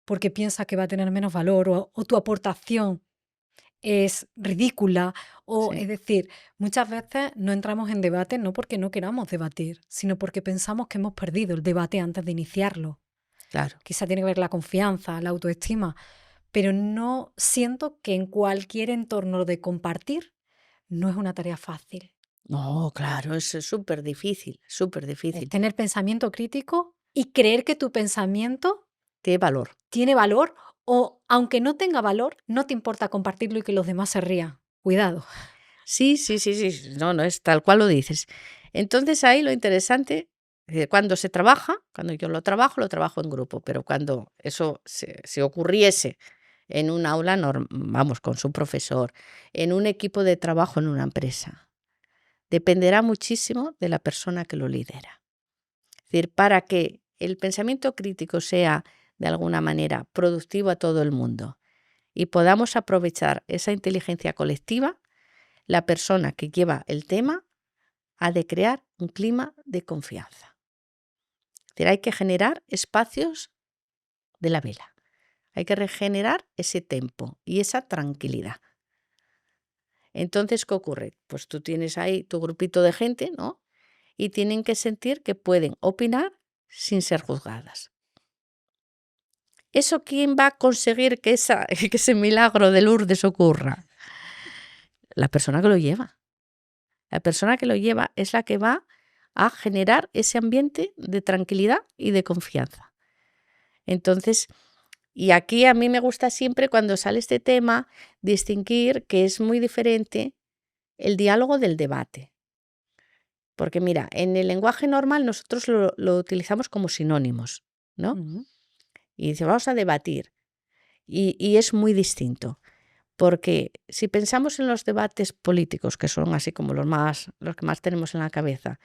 porque piensas que va a tener menos valor o tu aportación es ridícula o Sí, es decir, muchas veces no entramos en debate no porque no queramos debatir, sino porque pensamos que hemos perdido el debate antes de iniciarlo. claro. Quizá tiene que ver la confianza, la autoestima, pero no siento que en cualquier entorno de compartir no es una tarea fácil. No, claro, es súper difícil, súper Es difícil. tener pensamiento crítico y creer que tu pensamiento Tiene valor. tiene valor o, aunque no tenga valor, no te importa compartirlo y que los demás se rían. Cuidado. Sí, sí, sí, sí, no, no, es tal cual lo dices. Entonces ahí lo interesante, cuando se trabaja, cuando yo lo trabajo en grupo, pero cuando eso se ocurriese en un aula, vamos, con su profesor, en un equipo de trabajo en una empresa, dependerá muchísimo de la persona que lo lidera. Es decir, para que el pensamiento crítico sea de alguna manera productivo a todo el mundo y podamos aprovechar esa inteligencia colectiva, la persona que lleva el tema ha de crear un clima de confianza. Es decir, hay que generar espacios de la vela. Hay que regenerar ese tempo y esa tranquilidad. Entonces, ¿qué ocurre? Pues tú tienes ahí tu grupito de gente, ¿no? Y tienen que sentir que pueden opinar sin ser juzgadas. ¿Eso quién va a conseguir que que ese milagro de Lourdes ocurra? La persona que lo lleva. La persona que lo lleva es la que va a generar ese ambiente de tranquilidad y de confianza. Entonces, y aquí a mí me gusta siempre cuando sale este tema distinguir que es muy diferente el diálogo del debate. Porque mira, en el lenguaje normal nosotros lo utilizamos como sinónimos, ¿no? Ujú. Y dice, vamos a debatir. Y es muy distinto. Porque si pensamos en los debates políticos, que son así como los que más tenemos en la cabeza,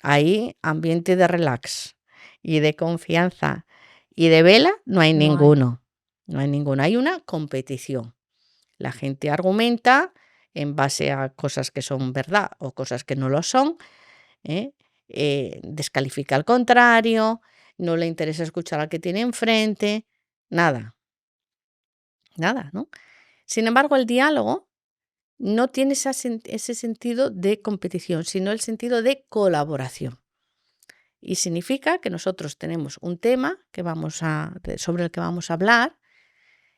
hay ambiente de relax y de confianza y de vela, no hay No hay. ninguno. No hay ninguno. Hay una competición. La gente argumenta en base a cosas que son verdad o cosas que no lo son, ¿eh? Descalifica al contrario, no le interesa escuchar al que tiene enfrente, nada, nada, ¿no? Sin embargo, el diálogo no tiene ese sentido de competición, sino el sentido de colaboración. Y significa que nosotros tenemos un tema sobre el que vamos a hablar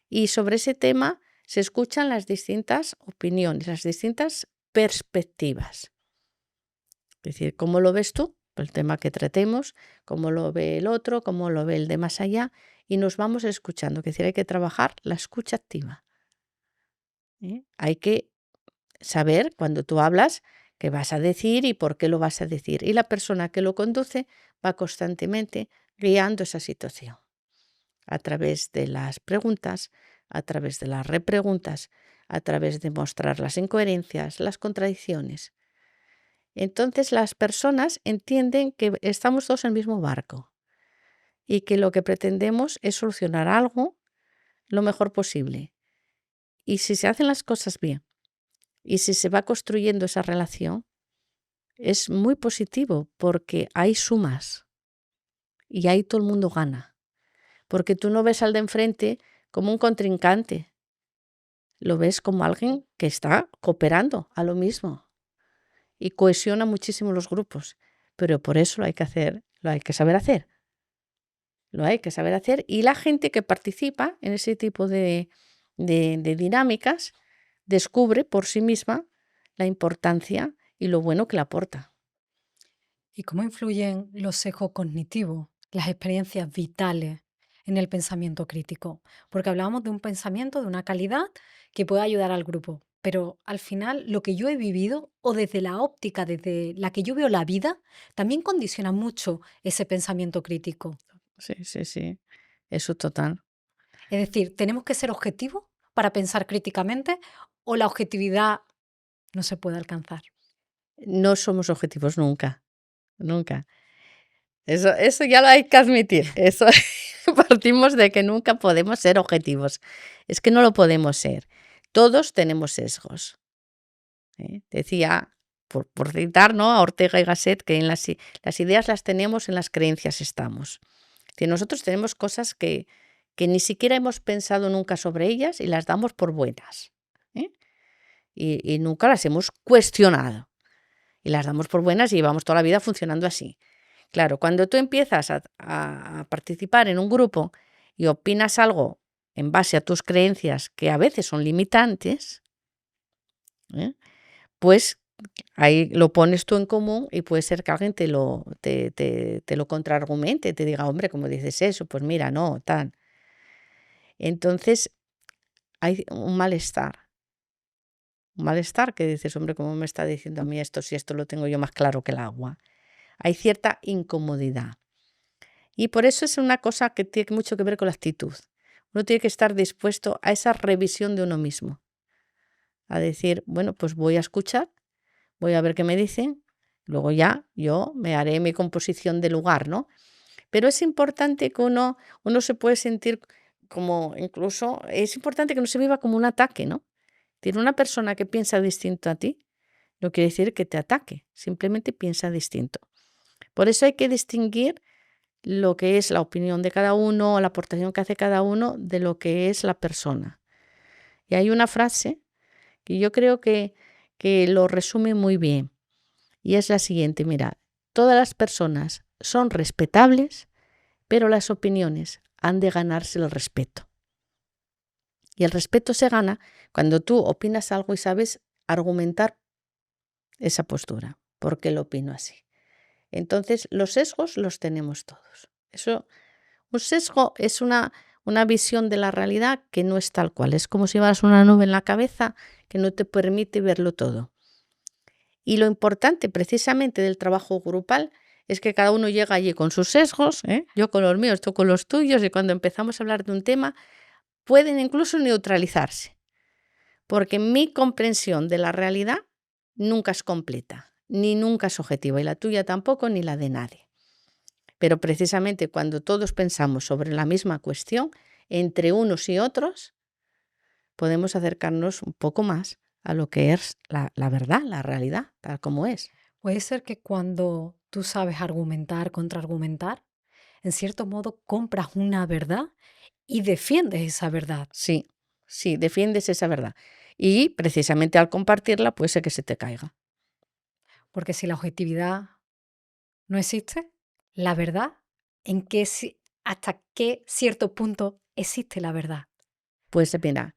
y sobre ese tema se escuchan las distintas opiniones, las distintas perspectivas. Es decir, ¿cómo lo ves tú? El tema que tratemos, cómo lo ve el otro, cómo lo ve el de más allá, y nos vamos escuchando. Es decir, hay que trabajar la escucha activa. Hay que saber cuando tú hablas qué vas a decir y por qué lo vas a decir. Y la persona que lo conduce va constantemente guiando esa situación a través de las preguntas, a través de las repreguntas, a través de mostrar las incoherencias, las contradicciones. Entonces las personas entienden que estamos todos en el mismo barco y que lo que pretendemos es solucionar algo lo mejor posible. Y si se hacen las cosas bien y si se va construyendo esa relación, es muy positivo porque hay sumas y ahí todo el mundo gana. Porque tú no ves al de enfrente como un contrincante, lo ves como alguien que está cooperando a lo mismo y cohesiona muchísimo los grupos. Pero por eso lo hay que hacer, lo hay que saber hacer. Lo hay que saber hacer y la gente que participa en ese tipo de dinámicas descubre por sí misma la importancia y lo bueno que le aporta. ¿Y cómo influyen los sesgos cognitivos, las experiencias vitales en el pensamiento crítico? Porque hablábamos de un pensamiento de una calidad que puede ayudar al grupo, pero al final lo que yo he vivido o desde la óptica, desde la que yo veo la vida, también condiciona mucho ese pensamiento crítico. Sí, sí, sí. Eso total. Es decir, ¿tenemos que ser objetivos para pensar críticamente o la objetividad no se puede alcanzar? No somos objetivos nunca, nunca. Eso ya lo hay que admitir. Eso partimos de que nunca podemos ser objetivos. Es que no lo podemos ser. Todos tenemos sesgos. Decía, por citar, ¿no?, a Ortega y Gasset, que en las ideas las tenemos, en las creencias estamos. Que nosotros tenemos cosas que ni siquiera hemos pensado nunca sobre ellas y las damos por buenas. ¿Eh? Y nunca las hemos cuestionado. Y las damos por buenas y llevamos toda la vida funcionando así. Claro, cuando tú empiezas a participar en un grupo y opinas algo en base a tus creencias que a veces son limitantes, pues ahí lo pones tú en común y puede ser que alguien te lo contraargumente, te diga, hombre, ¿cómo dices eso? Pues mira, no, tal. Entonces hay un malestar. Un malestar que dices, hombre, ¿cómo me está diciendo a mí esto si esto lo tengo yo más claro que el agua? Hay cierta incomodidad. Y por eso es una cosa que tiene mucho que ver con la actitud. Uno tiene que estar dispuesto a esa revisión de uno mismo. A decir, bueno, pues voy a escuchar, voy a ver qué me dicen, luego ya yo me haré mi composición de lugar, ¿no? Pero es importante que uno se puede sentir como, incluso, es importante que no se viva como un ataque, ¿no? Tiene una persona que piensa distinto a ti, no quiere decir que te ataque, simplemente piensa distinto. Por eso hay que distinguir lo que es la opinión de cada uno, la aportación que hace cada uno, de lo que es la persona. Y hay una frase que yo creo que lo resume muy bien, y es la siguiente, mira, todas las personas son respetables, pero las opiniones han de ganarse el respeto. Y el respeto se gana cuando tú opinas algo y sabes argumentar esa postura, por qué lo opino así. Entonces, los sesgos los tenemos todos. Un sesgo es una visión de la realidad que no es tal cual. Es como si llevaras una nube en la cabeza que no te permite verlo todo. Y lo importante precisamente del trabajo grupal es que cada uno llega allí con sus sesgos, yo con los míos, tú con los tuyos, y cuando empezamos a hablar de un tema pueden incluso neutralizarse, porque mi comprensión de la realidad nunca es completa, ni nunca es objetiva, y la tuya tampoco, ni la de nadie. Pero precisamente cuando todos pensamos sobre la misma cuestión, entre unos y otros, podemos acercarnos un poco más a lo que es la verdad, la realidad, tal como es. Puede ser que cuando tú sabes argumentar, contraargumentar, en cierto modo compras una verdad y defiendes esa verdad. Sí, sí, defiendes esa verdad. Y precisamente al compartirla puede ser que se te caiga. Porque si la objetividad no existe, la verdad, ¿hasta qué cierto punto existe la verdad? Pues mira,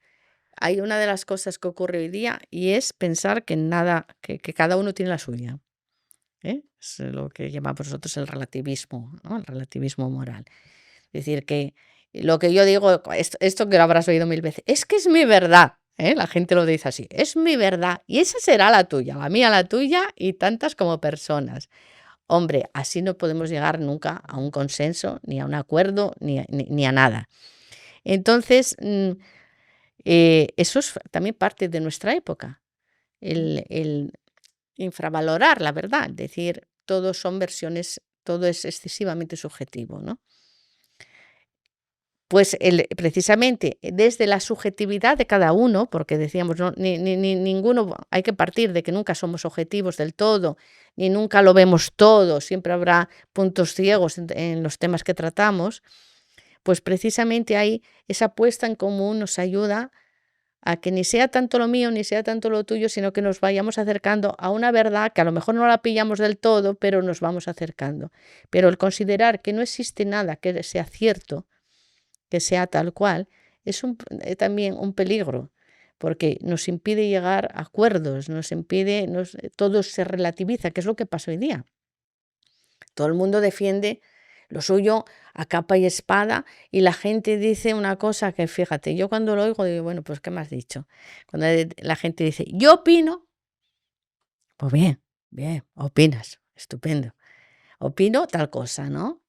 hay una de las cosas que ocurre hoy día y es pensar que que cada uno tiene la suya. Es lo que llamamos nosotros el relativismo, ¿no? El relativismo moral. Es decir, que lo que yo digo, esto que lo habrás oído mil veces, es que es mi verdad. La gente lo dice así, es mi verdad y esa será la tuya, la mía, la tuya y tantas como personas. Hombre, así no podemos llegar nunca a un consenso, ni a un acuerdo, ni a nada. Entonces, eso es también parte de nuestra época, el infravalorar la verdad, decir, todos son versiones, todo es excesivamente subjetivo, ¿no? Pues precisamente desde la subjetividad de cada uno, porque decíamos, no, ninguno, hay que partir de que nunca somos objetivos del todo, ni nunca lo vemos todo, siempre habrá puntos ciegos en los temas que tratamos, pues precisamente ahí esa puesta en común nos ayuda a que ni sea tanto lo mío ni sea tanto lo tuyo, sino que nos vayamos acercando a una verdad que a lo mejor no la pillamos del todo, pero nos vamos acercando. Pero el considerar que no existe nada que sea cierto, que sea tal cual, es también un peligro, porque nos impide llegar a acuerdos, todo se relativiza, que es lo que pasa hoy día. Todo el mundo defiende lo suyo a capa y espada, y la gente dice una cosa que, fíjate, yo cuando lo oigo digo, bueno, pues ¿qué me has dicho? Cuando la gente dice, yo opino, pues bien, bien, opinas, estupendo. Opino tal cosa, ¿no?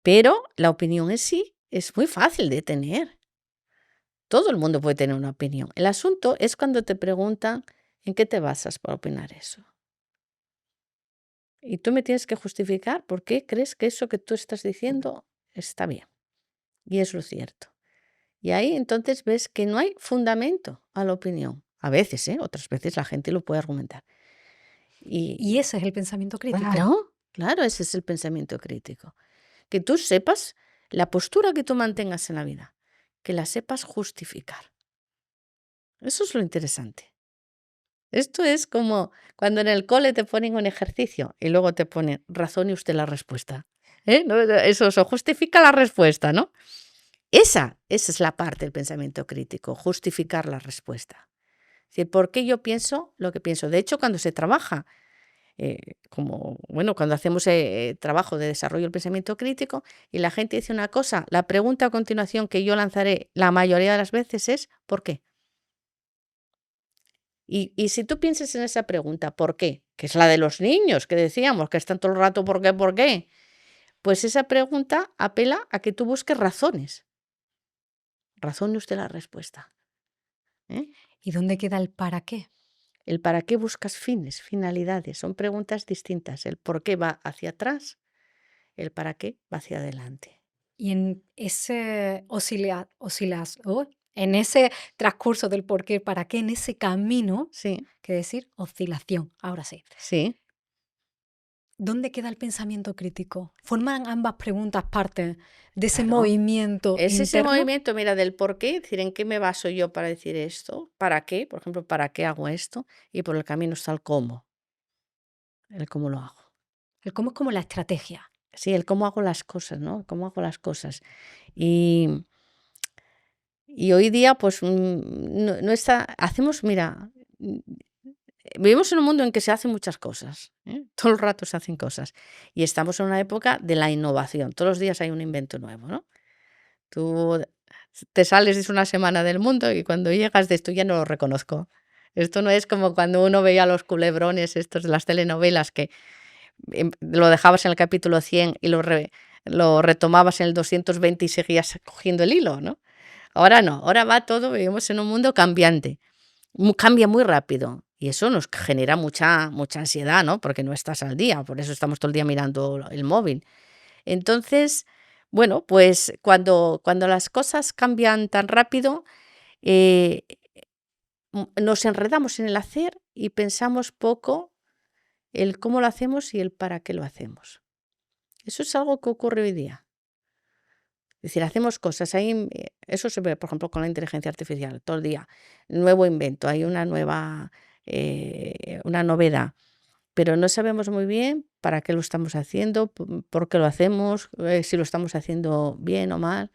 Pero la opinión en sí es muy fácil de tener. Todo el mundo puede tener una opinión. El asunto es cuando te preguntan en qué te basas para opinar eso. Y tú me tienes que justificar por qué crees que eso que tú estás diciendo está bien. Y es lo cierto. Y ahí entonces ves que no hay fundamento a la opinión. A veces, otras veces la gente lo puede argumentar. Y ese es el pensamiento crítico. Claro, ese es el pensamiento crítico. Que tú sepas la postura que tú mantengas en la vida, que la sepas justificar. Eso es lo interesante. Esto es como cuando en el cole te ponen un ejercicio y luego te ponen razone usted la respuesta. No, eso justifica la respuesta, ¿no? Esa es la parte del pensamiento crítico, justificar la respuesta. Es decir, ¿por qué yo pienso lo que pienso? De hecho, cuando se trabaja, cuando hacemos trabajo de desarrollo del pensamiento crítico y la gente dice una cosa, la pregunta a continuación que yo lanzaré la mayoría de las veces es ¿por qué? Y si tú piensas en esa pregunta, ¿por qué? Que es la de los niños, que decíamos, que están todo el rato, ¿por qué? ¿Por qué? Pues esa pregunta apela a que tú busques razones. Razone usted la respuesta. ¿Y dónde queda el para qué? El para qué buscas fines, finalidades. Son preguntas distintas. El por qué va hacia atrás, el para qué va hacia adelante. Y en ese en ese transcurso del por qué, para qué, en ese camino, Sí, que decir oscilación, ahora sí. sí. ¿Dónde queda el pensamiento crítico? ¿Forman ambas preguntas parte de ese Claro. movimiento Es ese interno? movimiento, mira, del por qué, es decir, ¿en qué me baso yo para decir esto? ¿Para qué? Por ejemplo, ¿para qué hago esto? Y por el camino está el cómo lo hago. El cómo es como la estrategia. Sí, el cómo hago las cosas, ¿no? Cómo hago las cosas. Y hoy día, pues, no está, mira, vivimos en un mundo en que se hacen muchas cosas, todo el rato se hacen cosas. Y estamos en una época de la innovación. Todos los días hay un invento nuevo, ¿no? Tú te sales de una semana del mundo y cuando llegas de esto ya no lo reconozco. Esto no es como cuando uno veía los culebrones estos de las telenovelas que lo dejabas en el capítulo 100 y lo retomabas en el 220 y seguías cogiendo el hilo, ¿no? Ahora no, ahora va todo, vivimos en un mundo cambiante, cambia muy rápido y eso nos genera mucha ansiedad, ¿no? Porque no estás al día, por eso estamos todo el día mirando el móvil. Entonces, bueno, pues cuando las cosas cambian tan rápido, eh, nos enredamos en el hacer y pensamos poco el cómo lo hacemos y el para qué lo hacemos. Eso es algo que ocurre hoy día. Es decir, hacemos cosas, eso se ve, por ejemplo, con la inteligencia artificial, todo el día. Nuevo invento, hay una novedad, pero no sabemos muy bien para qué lo estamos haciendo, por qué lo hacemos, si lo estamos haciendo bien o mal.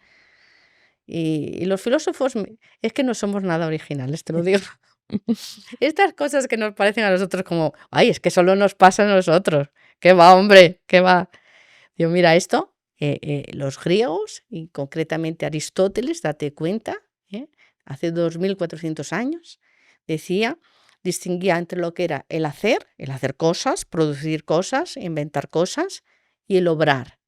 Y los filósofos, es que no somos nada originales, te lo digo. Estas cosas que nos parecen a nosotros como, ay, es que solo nos pasa a nosotros. ¿Qué va, hombre? ¿Qué va? Digo, mira, esto, los griegos, y concretamente Aristóteles, date cuenta, hace 2400 años, distinguía entre lo que era el hacer cosas, producir cosas, inventar cosas, y el obrar.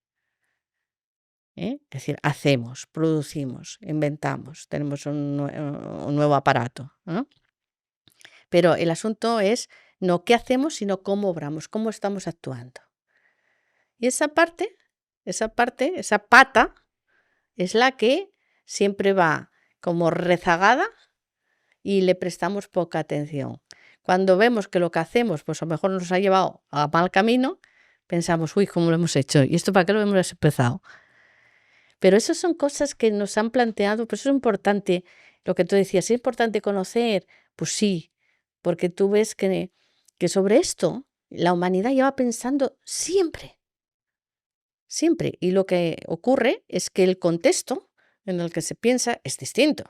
Es decir, hacemos, producimos, inventamos, tenemos un nuevo aparato, ¿no? Pero el asunto es no qué hacemos, sino cómo obramos, cómo estamos actuando. Y esa pata, es la que siempre va como rezagada y le prestamos poca atención. Cuando vemos que lo que hacemos, pues a lo mejor nos ha llevado a mal camino, pensamos, uy, ¿cómo lo hemos hecho? ¿Y esto para qué lo hemos empezado? Pero esas son cosas que nos han planteado, pues eso es importante, lo que tú decías, ¿es importante conocer? Pues sí, porque tú ves que sobre esto la humanidad lleva pensando siempre, siempre. Y lo que ocurre es que el contexto en el que se piensa es distinto.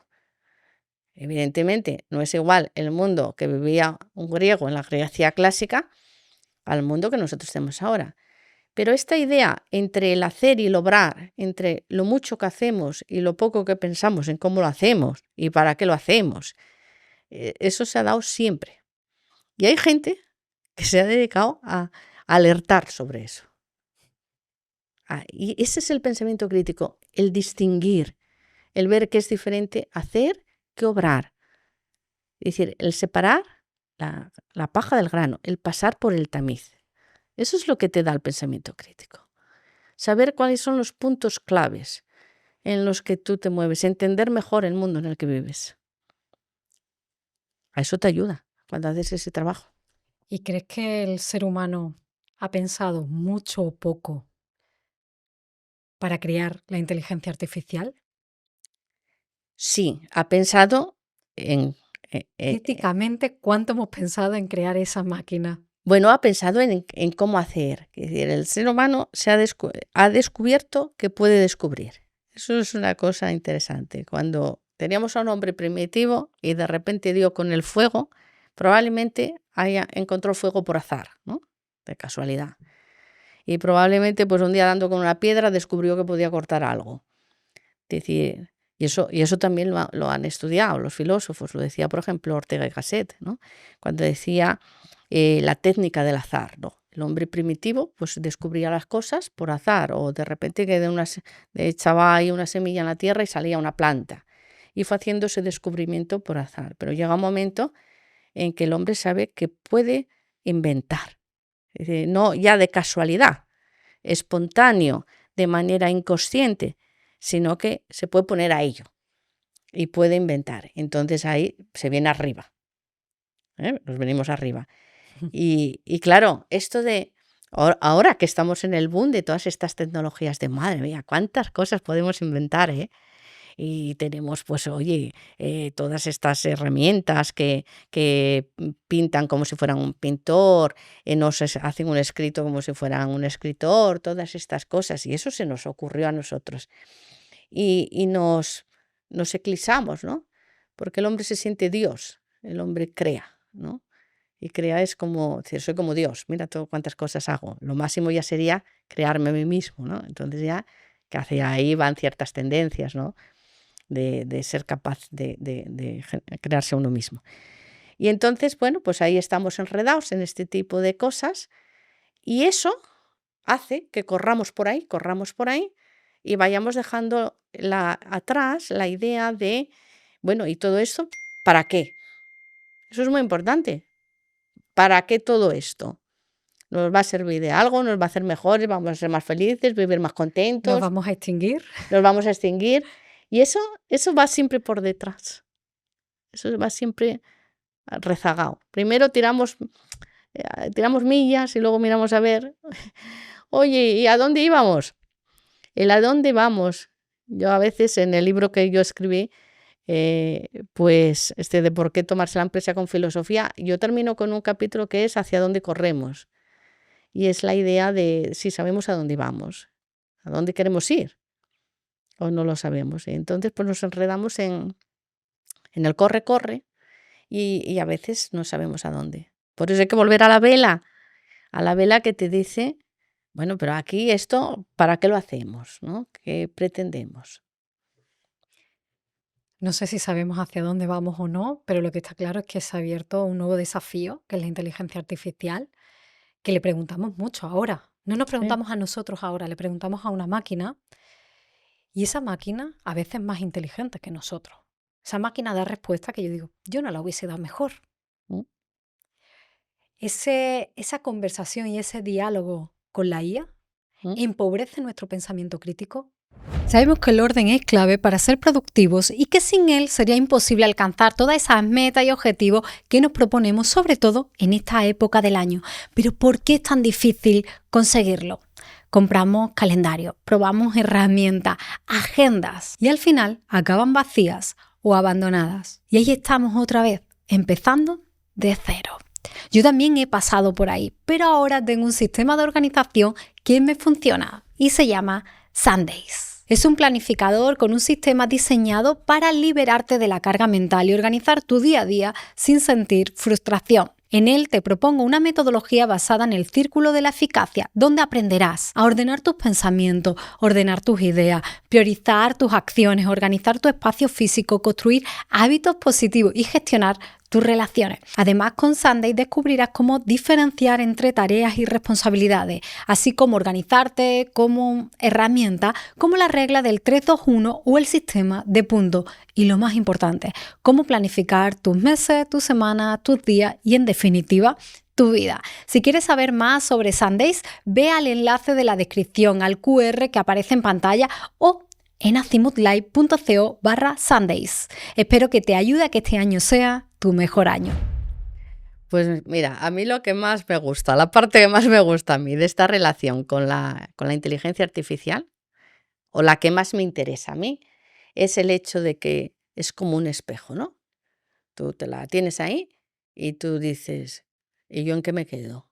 Evidentemente, no es igual el mundo que vivía un griego en la Grecia clásica al mundo que nosotros tenemos ahora. Pero esta idea entre el hacer y el obrar, entre lo mucho que hacemos y lo poco que pensamos en cómo lo hacemos y para qué lo hacemos, eso se ha dado siempre. Y hay gente que se ha dedicado a alertar sobre eso. Y ese es el pensamiento crítico, el distinguir, el ver que es diferente hacer que obrar. Es decir, el separar la paja del grano, el pasar por el tamiz. Eso es lo que te da el pensamiento crítico. Saber cuáles son los puntos claves en los que tú te mueves, entender mejor el mundo en el que vives. A eso te ayuda cuando haces ese trabajo. ¿Y crees que el ser humano ha pensado mucho o poco para crear la inteligencia artificial? Sí, ha pensado en... Éticamente, ¿cuánto hemos pensado en crear esa máquina? Bueno, ha pensado en cómo hacer. Es decir, el ser humano ha descubierto que puede descubrir. Eso es una cosa interesante. Cuando teníamos a un hombre primitivo y de repente dio con el fuego, probablemente encontró fuego por azar, ¿no? De casualidad. Y probablemente pues un día dando con una piedra descubrió que podía cortar algo. Es decir, y eso también lo han estudiado los filósofos. Lo decía, por ejemplo, Ortega y Gasset, ¿no? Cuando decía la técnica del azar, ¿no? El hombre primitivo pues descubría las cosas por azar, o de repente que echaba ahí una semilla en la tierra y salía una planta. Y fue haciendo ese descubrimiento por azar. Pero llega un momento en que el hombre sabe que puede inventar. Es decir, no ya de casualidad, espontáneo, de manera inconsciente, sino que se puede poner a ello y puede inventar. Entonces ahí se viene arriba. Nos venimos arriba. Y claro, esto de ahora que estamos en el boom de todas estas tecnologías, de madre mía, cuántas cosas podemos inventar, y tenemos, pues, oye, todas estas herramientas que pintan como si fueran un pintor, nos hacen un escrito como si fueran un escritor, todas estas cosas. Y eso se nos ocurrió a nosotros. Y nos eclipsamos, ¿no? Porque el hombre se siente Dios, el hombre crea, ¿no? Y crea es como, decir, soy como Dios, mira todo cuántas cosas hago. Lo máximo ya sería crearme a mí mismo, ¿no? Entonces ya, que hacia ahí van ciertas tendencias, ¿no? De ser capaz de crearse a uno mismo. Y entonces, bueno, pues ahí estamos enredados en este tipo de cosas y eso hace que corramos por ahí y vayamos dejando atrás la idea de, bueno, ¿y todo esto para qué? Eso es muy importante. ¿Para qué todo esto? ¿Nos va a servir de algo? ¿Nos va a hacer mejores? ¿Vamos a ser más felices? ¿Vivir más contentos? ¿Nos vamos a extinguir? Nos vamos a extinguir. Y eso va siempre por detrás. Eso va siempre rezagado. Primero tiramos millas y luego miramos a ver, oye, ¿y a dónde íbamos? El a dónde vamos. Yo a veces en el libro que yo escribí, pues de por qué tomarse la empresa con filosofía, yo termino con un capítulo que es hacia dónde corremos. Y es la idea de si sabemos a dónde vamos, a dónde queremos ir, o no lo sabemos. Y entonces pues nos enredamos en el corre, y a veces no sabemos a dónde. Por eso hay que volver a la vela que te dice, bueno, pero aquí esto, ¿para qué lo hacemos? ¿No? ¿Qué pretendemos? No sé si sabemos hacia dónde vamos o no, pero lo que está claro es que se ha abierto un nuevo desafío, que es la inteligencia artificial, que le preguntamos mucho ahora. No nos preguntamos a nosotros ahora, le preguntamos a una máquina y esa máquina a veces es más inteligente que nosotros. Esa máquina da respuesta que yo digo, yo no la hubiese dado mejor. Esa conversación y ese diálogo con la IA empobrece nuestro pensamiento crítico. Sabemos que el orden es clave para ser productivos y que sin él sería imposible alcanzar todas esas metas y objetivos que nos proponemos, sobre todo en esta época del año. Pero ¿por qué es tan difícil conseguirlo? Compramos calendarios, probamos herramientas, agendas y al final acaban vacías o abandonadas. Y ahí estamos otra vez, empezando de cero. Yo también he pasado por ahí, pero ahora tengo un sistema de organización que me funciona y se llama Sundays. Es un planificador con un sistema diseñado para liberarte de la carga mental y organizar tu día a día sin sentir frustración. En él te propongo una metodología basada en el círculo de la eficacia, donde aprenderás a ordenar tus pensamientos, ordenar tus ideas, priorizar tus acciones, organizar tu espacio físico, construir hábitos positivos y gestionar tus relaciones. Además, con Sunday descubrirás cómo diferenciar entre tareas y responsabilidades, así como organizarte como herramienta, como la regla del 3-2-1 o el sistema de puntos. Y lo más importante, cómo planificar tus meses, tus semanas, tus días y, en definitiva, tu vida. Si quieres saber más sobre Sundays, ve al enlace de la descripción, al QR que aparece en pantalla o en azimutlive.co/Sundays. Espero que te ayude a que este año sea tu mejor año. Pues mira, a mí lo que más me gusta, la parte que más me gusta a mí de esta relación con la inteligencia artificial, o la que más me interesa a mí, es el hecho de que es como un espejo, ¿no? Tú te la tienes ahí y tú dices, ¿y yo en qué me quedo?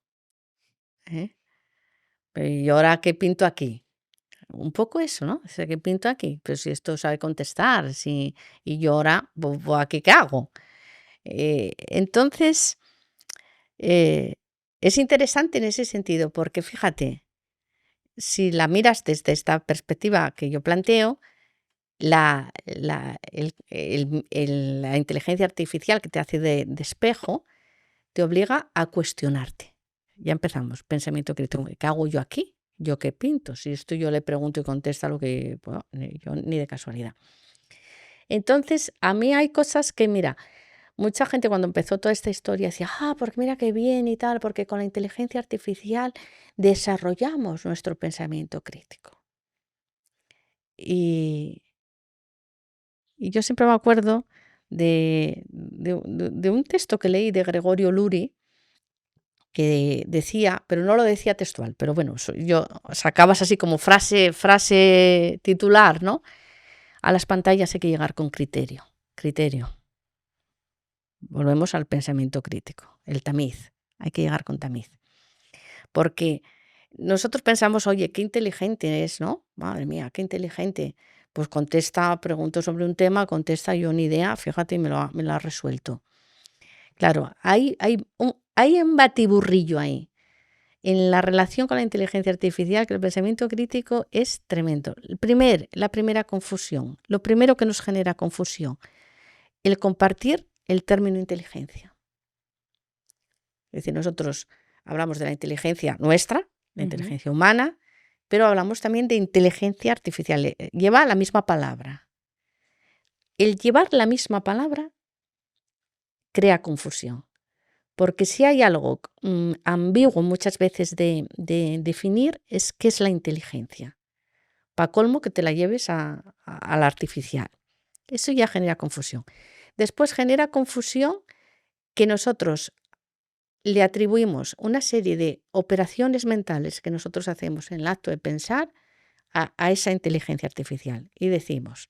¿Eh? ¿Y ahora qué pinto aquí? Un poco eso, ¿no? O sea, ¿qué pinto aquí? Pero si esto sabe contestar, y yo ahora, pues, ¿aquí qué hago? Entonces, eh, es interesante en ese sentido, porque fíjate, si la miras desde esta perspectiva que yo planteo, la inteligencia artificial que te hace de espejo te obliga a cuestionarte. Ya empezamos, pensamiento crítico. ¿Qué hago yo aquí? ¿Yo qué pinto? Si esto yo le pregunto y contesta lo que... Bueno, yo ni de casualidad. Entonces, a mí hay cosas que, mira, mucha gente cuando empezó toda esta historia decía, porque mira qué bien y tal, porque con la inteligencia artificial desarrollamos nuestro pensamiento crítico. Y yo siempre me acuerdo de un texto que leí de Gregorio Luri, que decía, pero no lo decía textual, pero bueno, yo sacabas así como frase titular, ¿no? A las pantallas hay que llegar con criterio. Volvemos al pensamiento crítico, el tamiz. Hay que llegar con tamiz. Porque nosotros pensamos, oye, qué inteligente es, ¿no? Madre mía, qué inteligente. Pues contesta, pregunto sobre un tema, contesta, yo ni idea, fíjate, y me lo ha resuelto. Claro, hay un batiburrillo ahí. En la relación con la inteligencia artificial, que el pensamiento crítico es tremendo. La primera confusión, lo primero que nos genera confusión, el compartir el término inteligencia. Es decir, nosotros hablamos de la inteligencia nuestra, la inteligencia humana, pero hablamos también de inteligencia artificial. Lleva la misma palabra. El llevar la misma palabra crea confusión. Porque si hay algo ambiguo muchas veces de definir, es qué es la inteligencia. Para colmo que te la lleves a la artificial. Eso ya genera confusión. Después genera confusión que nosotros le atribuimos una serie de operaciones mentales que nosotros hacemos en el acto de pensar a esa inteligencia artificial. Y decimos,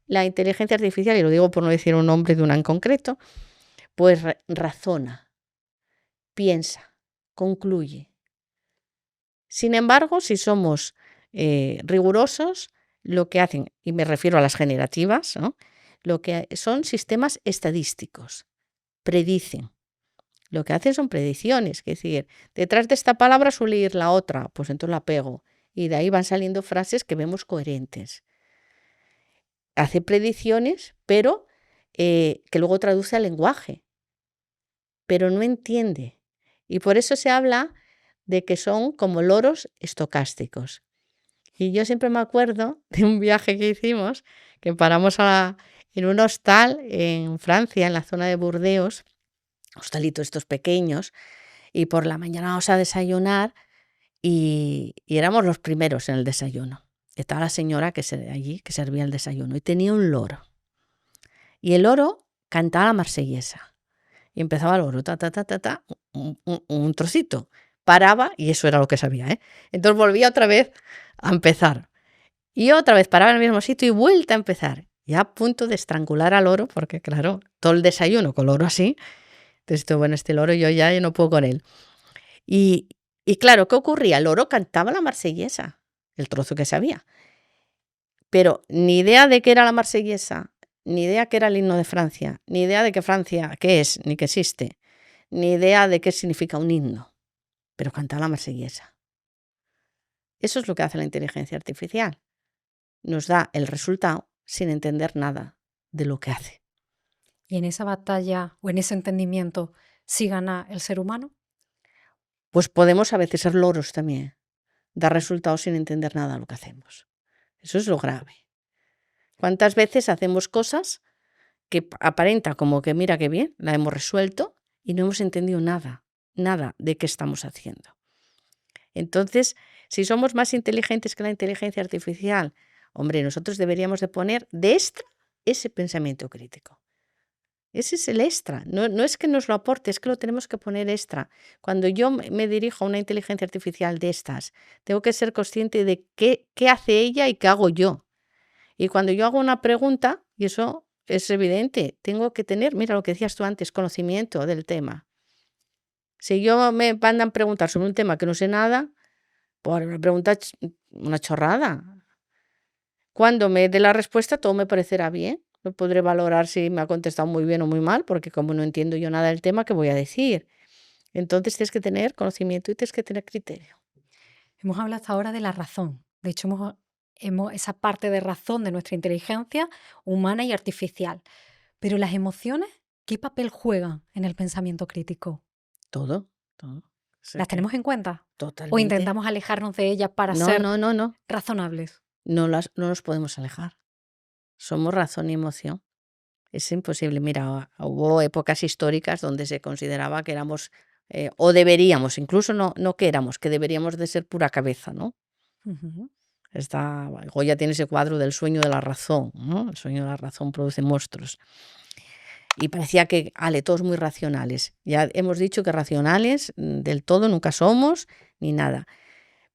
la inteligencia artificial, y lo digo por no decir un nombre de una en concreto, pues razona, piensa, concluye. Sin embargo, si somos rigurosos, lo que hacen, y me refiero a las generativas, ¿no? Lo que son sistemas estadísticos, predicen. Lo que hacen son predicciones, es decir, detrás de esta palabra suele ir la otra, pues entonces la pego. Y de ahí van saliendo frases que vemos coherentes. Hace predicciones, pero que luego traduce al lenguaje, pero no entiende. Y por eso se habla de que son como loros estocásticos. Y yo siempre me acuerdo de un viaje que hicimos, que paramos en un hostal en Francia, en la zona de Burdeos, hostalitos estos pequeños, y por la mañana vamos a desayunar y éramos los primeros en el desayuno. Estaba la señora allí que servía el desayuno y tenía un loro. Y el loro cantaba la marsellesa. Y empezaba el loro, ta, ta, ta, ta, ta, un trocito. Paraba y eso era lo que sabía, ¿eh? Entonces volvía otra vez a empezar. Y otra vez paraba en el mismo sitio y vuelta a empezar. Ya a punto de estrangular al loro, porque claro, todo el desayuno con loro así. Entonces, bueno, este loro yo no puedo con él. Y claro, ¿qué ocurría? El loro cantaba la marsellesa, el trozo que sabía. Pero ni idea de qué era la marsellesa, ni idea que era el himno de Francia, ni idea de que Francia, qué es, ni que existe, ni idea de qué significa un himno, pero canta la marsellesa. Eso es lo que hace la inteligencia artificial. Nos da el resultado sin entender nada de lo que hace. Y en esa batalla o en ese entendimiento, ¿sí gana el ser humano? Pues podemos a veces ser loros también, dar resultados sin entender nada de lo que hacemos. Eso es lo grave. ¿Cuántas veces hacemos cosas que aparenta como que mira qué bien, la hemos resuelto y no hemos entendido nada de qué estamos haciendo? Entonces, si somos más inteligentes que la inteligencia artificial, hombre, nosotros deberíamos de poner de extra ese pensamiento crítico. Ese es el extra. No es que nos lo aporte, es que lo tenemos que poner extra. Cuando yo me dirijo a una inteligencia artificial de estas, tengo que ser consciente de qué hace ella y qué hago yo. Y cuando yo hago una pregunta, y eso es evidente, tengo que tener, mira lo que decías tú antes, conocimiento del tema. Si yo me mandan preguntar sobre un tema que no sé nada, pues una pregunta, una chorrada. Cuando me dé la respuesta, todo me parecerá bien. No podré valorar si me ha contestado muy bien o muy mal, porque como no entiendo yo nada del tema, ¿qué voy a decir? Entonces tienes que tener conocimiento y tienes que tener criterio. Hemos hablado hasta ahora de la razón. De hecho, esa parte de razón de nuestra inteligencia humana y artificial. Pero las emociones, ¿qué papel juegan en el pensamiento crítico? Todo. ¿Las tenemos en cuenta? ¿O Totalmente. intentamos alejarnos de ellas para No, ser no. razonables? No nos podemos alejar. Somos razón y emoción. Es imposible. Mira, hubo épocas históricas donde se consideraba que éramos, o deberíamos, incluso no que éramos, que deberíamos de ser pura cabeza, ¿no? Ujú. Goya tiene ese cuadro del sueño de la razón, ¿no? El sueño de la razón produce monstruos. Y parecía que, todos muy racionales. Ya hemos dicho que racionales del todo nunca somos, ni nada.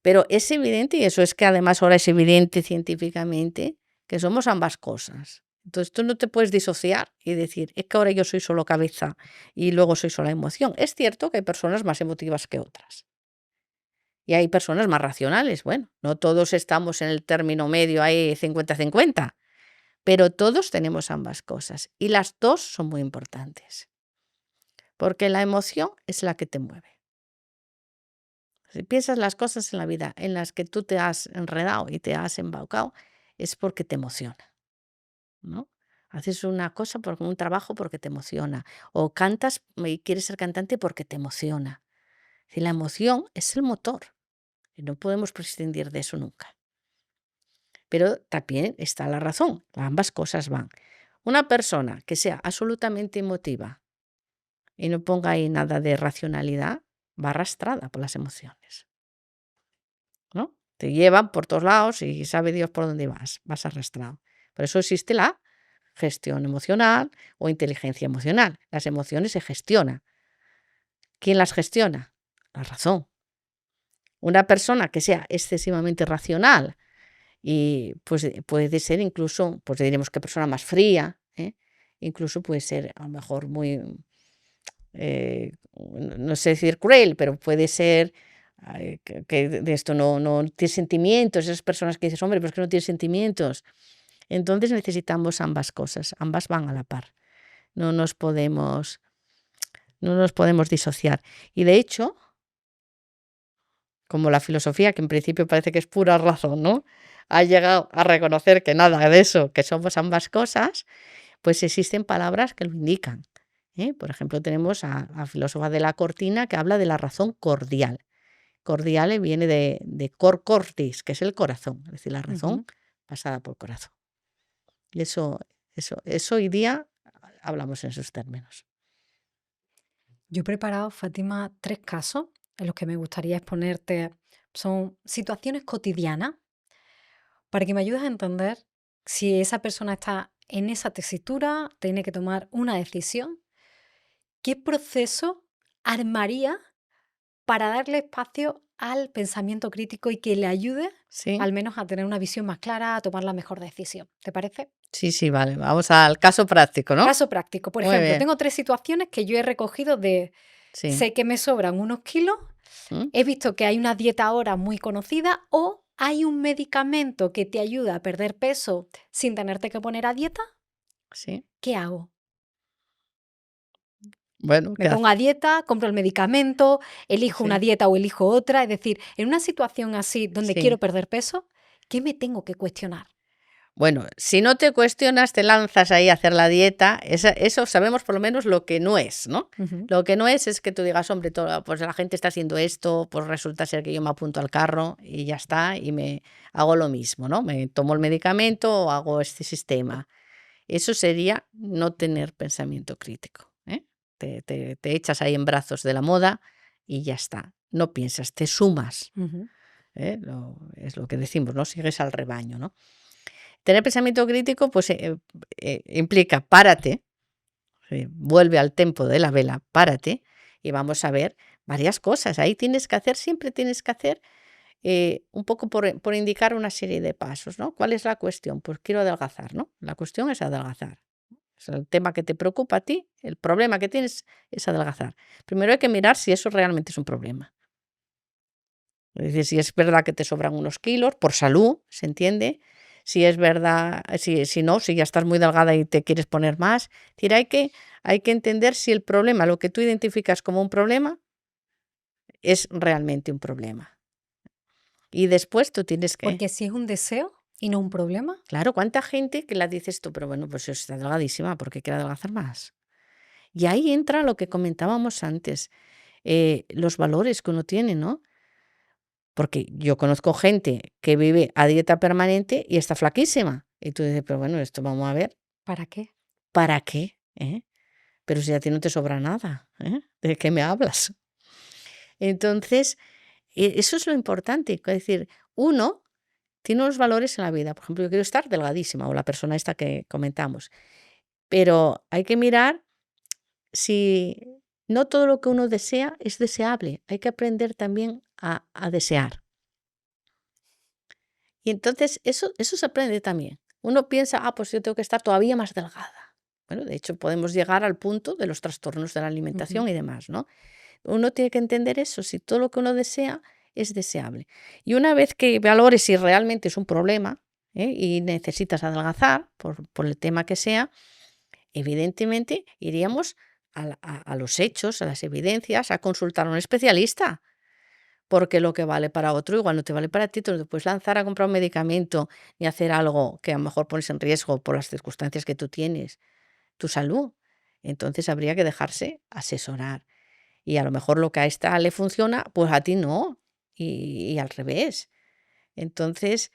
Pero es evidente, y eso es que además ahora es evidente científicamente, que somos ambas cosas. Entonces tú no te puedes disociar y decir, es que ahora yo soy solo cabeza y luego soy sola emoción. Es cierto que hay personas más emotivas que otras. Y hay personas más racionales. Bueno, no todos estamos en el término medio ahí 50-50, pero todos tenemos ambas cosas. Y las dos son muy importantes. Porque la emoción es la que te mueve. Si piensas las cosas en la vida en las que tú te has enredado y te has embaucado, es porque te emociona, ¿no? Haces una cosa, un trabajo porque te emociona. O cantas y quieres ser cantante porque te emociona. Si la emoción es el motor y no podemos prescindir de eso nunca. Pero también está la razón, ambas cosas van. Una persona que sea absolutamente emotiva y no ponga ahí nada de racionalidad, va arrastrada por las emociones, ¿no? Te llevan por todos lados y sabe Dios por dónde vas arrastrado. Por eso existe la gestión emocional o inteligencia emocional. Las emociones se gestionan. ¿Quién las gestiona? La razón. Una persona que sea excesivamente racional y pues puede ser incluso, pues diríamos que persona más fría, incluso puede ser a lo mejor muy, no sé decir cruel, pero puede ser que de esto no tiene sentimientos, esas personas que dices, hombre, pero es que no tiene sentimientos. Entonces necesitamos ambas cosas, ambas van a la par. No nos podemos disociar. Y de hecho, como la filosofía, que en principio parece que es pura razón, ¿no? Ha llegado a reconocer que nada de eso, que somos ambas cosas, pues existen palabras que lo indican. Por ejemplo, tenemos a la filósofa de la Cortina que habla de la razón cordial. Cordiale viene de cor cordis, que es el corazón, es decir, la razón pasada por corazón. Y eso hoy día hablamos en esos términos. Yo he preparado, Fátima, 3 casos en los que me gustaría exponerte. Son situaciones cotidianas para que me ayudes a entender si esa persona está en esa tesitura, tiene que tomar una decisión. ¿Qué proceso armaría para darle espacio al pensamiento crítico y que le ayude ¿Sí? al menos a tener una visión más clara, a tomar la mejor decisión? ¿Te parece? Sí, vale. Vamos al caso práctico, ¿no? Caso práctico. Por Muy ejemplo, bien. tengo 3 situaciones que yo he recogido de Sí. sé que me sobran unos kilos, he visto que hay una dieta ahora muy conocida o hay un medicamento que te ayuda a perder peso sin tenerte que poner a dieta. Sí. ¿Qué hago? Bueno, Me pongo a dieta, compro el medicamento, elijo una Sí. dieta o elijo otra. Es decir, en una situación así donde Sí. quiero perder peso, ¿qué me tengo que cuestionar? Bueno, si no te cuestionas, te lanzas ahí a hacer la dieta, eso sabemos por lo menos lo que no es, ¿no? Ujú. Lo que no es que tú digas, hombre, pues la gente está haciendo esto, pues resulta ser que yo me apunto al carro y ya está, y me hago lo mismo, ¿no? Me tomo el medicamento o hago este sistema. Eso sería no tener pensamiento crítico, ¿eh? Te echas ahí en brazos de la moda y ya está. No piensas, te sumas, Ujú. ¿eh? Es lo que decimos, ¿no? Sigues al rebaño, ¿no? Tener pensamiento crítico, pues implica párate, vuelve al tempo de la vela, párate y vamos a ver varias cosas. Ahí tienes que hacer, siempre tienes que hacer un poco por indicar una serie de pasos, ¿no? ¿Cuál es la cuestión? Pues quiero adelgazar, ¿no? La cuestión es adelgazar. Es el tema que te preocupa a ti, el problema que tienes es adelgazar. Primero hay que mirar si eso realmente es un problema. Es decir, si es verdad que te sobran unos kilos, por salud, ¿se entiende? Si es verdad, si no, si ya estás muy delgada y te quieres poner más. Es decir, hay que entender si el problema, lo que tú identificas como un problema, es realmente un problema. Y después tú tienes que... Porque si es un deseo y no un problema, Claro, ¿cuánta gente que la dices tú? Pero bueno, pues si está delgadísima, ¿por qué quiere adelgazar más? Y ahí entra lo que comentábamos antes, los valores que uno tiene, ¿no? Porque yo conozco gente que vive a dieta permanente y está flaquísima. Y tú dices, pero bueno, esto vamos a ver, ¿para qué? ¿para qué? ¿Eh? Pero si a ti no te sobra nada, ¿eh? ¿De qué me hablas? Entonces, eso es lo importante. Es decir, uno tiene unos valores en la vida. Por ejemplo, yo quiero estar delgadísima o la persona esta que comentamos. Pero hay que mirar si no todo lo que uno desea es deseable. Hay que aprender también a desear. Y entonces eso se aprende también. Uno piensa, pues yo tengo que estar todavía más delgada. Bueno, de hecho podemos llegar al punto de los trastornos de la alimentación Ujú. y demás, ¿no? Uno tiene que entender eso, si todo lo que uno desea es deseable. Y una vez que valores si realmente es un problema, y necesitas adelgazar por el tema que sea, evidentemente iríamos a los hechos, a las evidencias, a consultar a un especialista. Porque lo que vale para otro igual no te vale para ti, tú no te puedes lanzar a comprar un medicamento ni hacer algo que a lo mejor pones en riesgo por las circunstancias que tú tienes, tu salud. Entonces habría que dejarse asesorar. Y a lo mejor lo que a esta le funciona, pues a ti no. Y al revés. Entonces,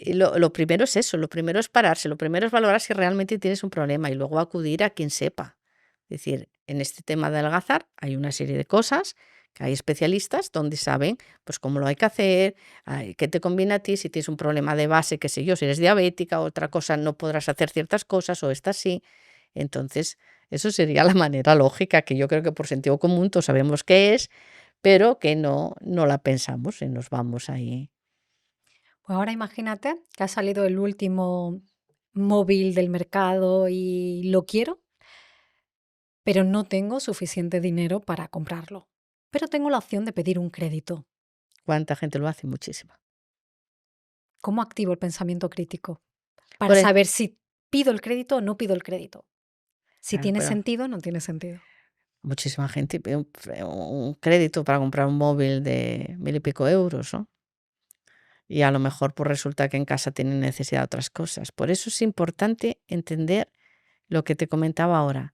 lo primero es eso, lo primero es pararse, lo primero es valorar si realmente tienes un problema y luego acudir a quien sepa. Es decir, en este tema de adelgazar hay una serie de cosas que hay especialistas donde saben pues cómo lo hay que hacer, qué te conviene a ti, si tienes un problema de base, qué sé yo, si eres diabética, otra cosa no podrás hacer ciertas cosas o esta sí. Entonces, eso sería la manera lógica que yo creo que por sentido común todos sabemos qué es, pero que no la pensamos y nos vamos ahí. Pues ahora imagínate que ha salido el último móvil del mercado y lo quiero, pero no tengo suficiente dinero para comprarlo. Pero tengo la opción de pedir un crédito. ¿Cuánta gente lo hace? Muchísima. ¿Cómo activo el pensamiento crítico? Para Por e saber si pido el crédito o no pido el crédito. Si Claro, tiene pero sentido o no tiene sentido. muchísima gente pide un crédito para comprar un móvil de 1000 y pico euros, ¿no? Y a lo mejor, pues, resulta que en casa tienen necesidad de otras cosas. Por eso es importante entender lo que te comentaba ahora,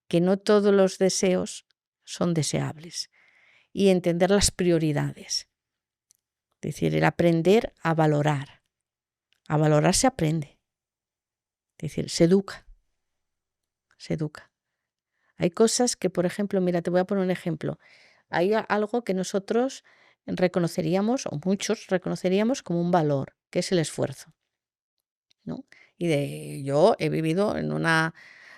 que no todos los deseos son deseables y entender las prioridades. Es decir, el aprender a valorar. A valorar se aprende. Es decir, se educa, se educa. Hay cosas que, por ejemplo, mira, te voy a poner un ejemplo. Hay algo que nosotros reconoceríamos, o muchos reconoceríamos como un valor, que es el esfuerzo, ¿no? Yo he vivido en una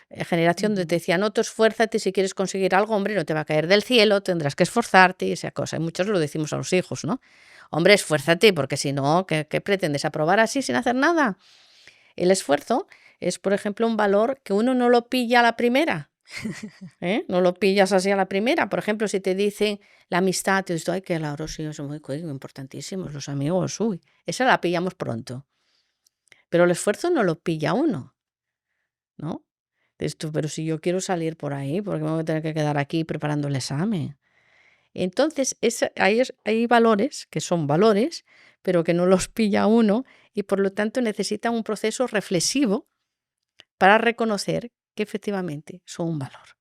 generación donde te Ujú. decía, no, tú esfuérzate, si quieres conseguir algo, hombre, no te va a caer del cielo, tendrás que esforzarte y esa cosa. Y muchos lo decimos a los hijos, ¿no? Hombre, esfuérzate, porque si no, ¿qué pretendes? ¿Aprobar así sin hacer nada? El esfuerzo es, por ejemplo, un valor que uno no lo pilla a la primera. No lo pillas así a la primera. Por ejemplo, si te dicen la amistad, te dices, ay, que claro, sí, son muy importantísimos los amigos, uy, esa la pillamos pronto. Pero el esfuerzo no lo pilla uno, ¿no? Dices tú, pero si yo quiero salir por ahí, ¿por qué me voy a tener que quedar aquí preparando el examen? Entonces, hay valores que son valores, pero que no los pilla uno y por lo tanto necesitan un proceso reflexivo para reconocer que efectivamente son un valor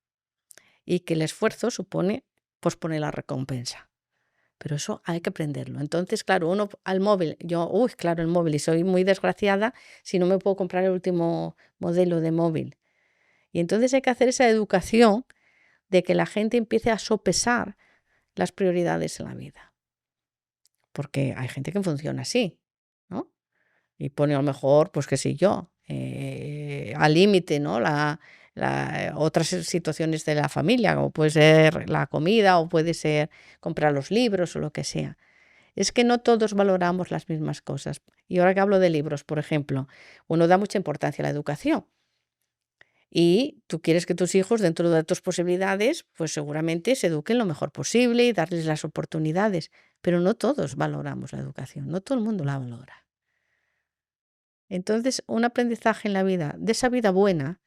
y que el esfuerzo supone posponer la recompensa. Pero eso hay que aprenderlo. Entonces, claro, uno al móvil, claro, el móvil, y soy muy desgraciada si no me puedo comprar el último modelo de móvil. Y entonces hay que hacer esa educación de que la gente empiece a sopesar las prioridades en la vida. Porque hay gente que funciona así, ¿no? Y pone a lo mejor, pues qué sé yo, al límite, ¿no? Otras situaciones de la familia, como puede ser la comida o puede ser comprar los libros o lo que sea. Es que no todos valoramos las mismas cosas. Y ahora que hablo de libros, por ejemplo, uno da mucha importancia a la educación. Y tú quieres que tus hijos, dentro de tus posibilidades, pues seguramente se eduquen lo mejor posible y darles las oportunidades. Pero no todos valoramos la educación, no todo el mundo la valora. Entonces, un aprendizaje en la vida, de esa vida buena,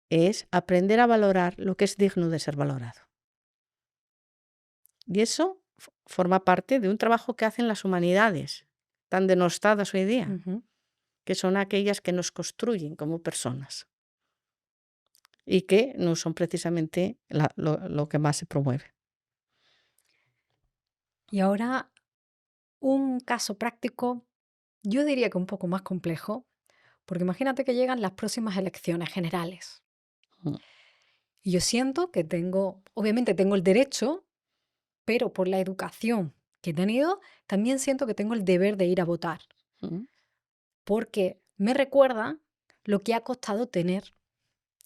es aprender a valorar lo que es digno de ser valorado. Y eso forma parte de un trabajo que hacen las humanidades, tan denostadas hoy día, que son aquellas que nos construyen como personas y que no son precisamente lo que más se promueve. Y ahora un caso práctico, yo diría que un poco más complejo, porque imagínate que llegan las próximas elecciones generales. Mm. Y yo siento que obviamente tengo el derecho, pero por la educación que he tenido, también siento que tengo el deber de ir a votar, porque me recuerda lo que ha costado tener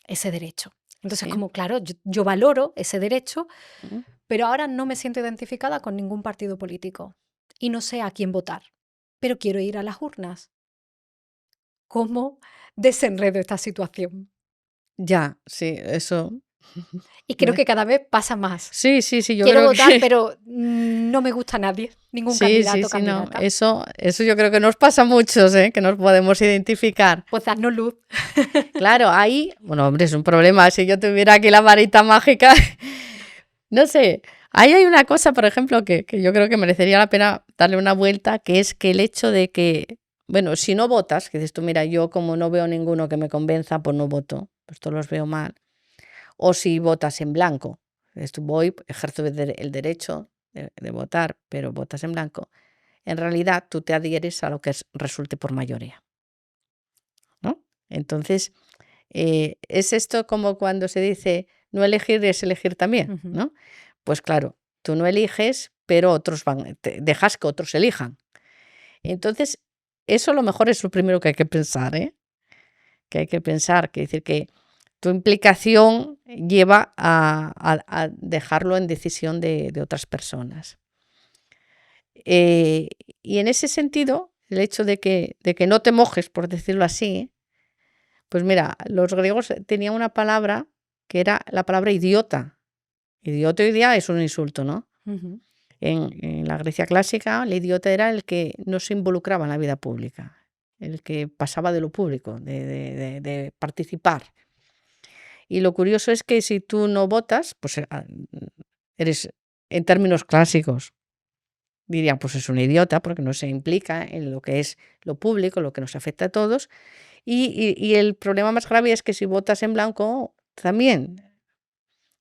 ese derecho. Entonces, Sí. como claro, yo valoro ese derecho, Mm. pero ahora no me siento identificada con ningún partido político y no sé a quién votar, pero quiero ir a las urnas. ¿Cómo desenredo esta situación? Ya, sí, eso. Y creo que cada vez pasa más. Sí, yo Quiero creo votar, que pero no me gusta nadie, ningún sí, candidato o no, candidata. eso yo creo que nos pasa a muchos, que nos podemos identificar. Pues darnos luz. Claro, ahí, bueno, hombre, es un problema. Si yo tuviera aquí la varita mágica, no sé. Ahí hay una cosa, por ejemplo, que yo creo que merecería la pena darle una vuelta, que es que el hecho de que, bueno, si no votas, que dices tú, mira, yo como no veo ninguno que me convenza, pues no voto, pues todos los veo mal. O si votas en blanco, dices tú, ejerzo el derecho de votar, pero votas en blanco. En realidad, tú te adhieres a lo que resulte por mayoría, ¿no? Entonces, es esto como cuando se dice no elegir es elegir también, ¿no? Pues claro, tú no eliges, pero dejas que otros elijan. Entonces, eso a lo mejor es lo primero que hay que pensar, que hay que pensar, que decir que tu implicación lleva a dejarlo en decisión de otras personas. Y en ese sentido, el hecho de que no te mojes, por decirlo así, pues mira, los griegos tenían una palabra que era la palabra idiota. Idiota hoy día es un insulto, ¿no? En la Grecia clásica, el idiota era el que no se involucraba en la vida pública, el que pasaba de lo público, de participar. Y lo curioso es que si tú no votas, pues eres, en términos clásicos, dirían, pues es un idiota porque no se implica en lo que es lo público, lo que nos afecta a todos. Y el problema más grave es que si votas en blanco, también,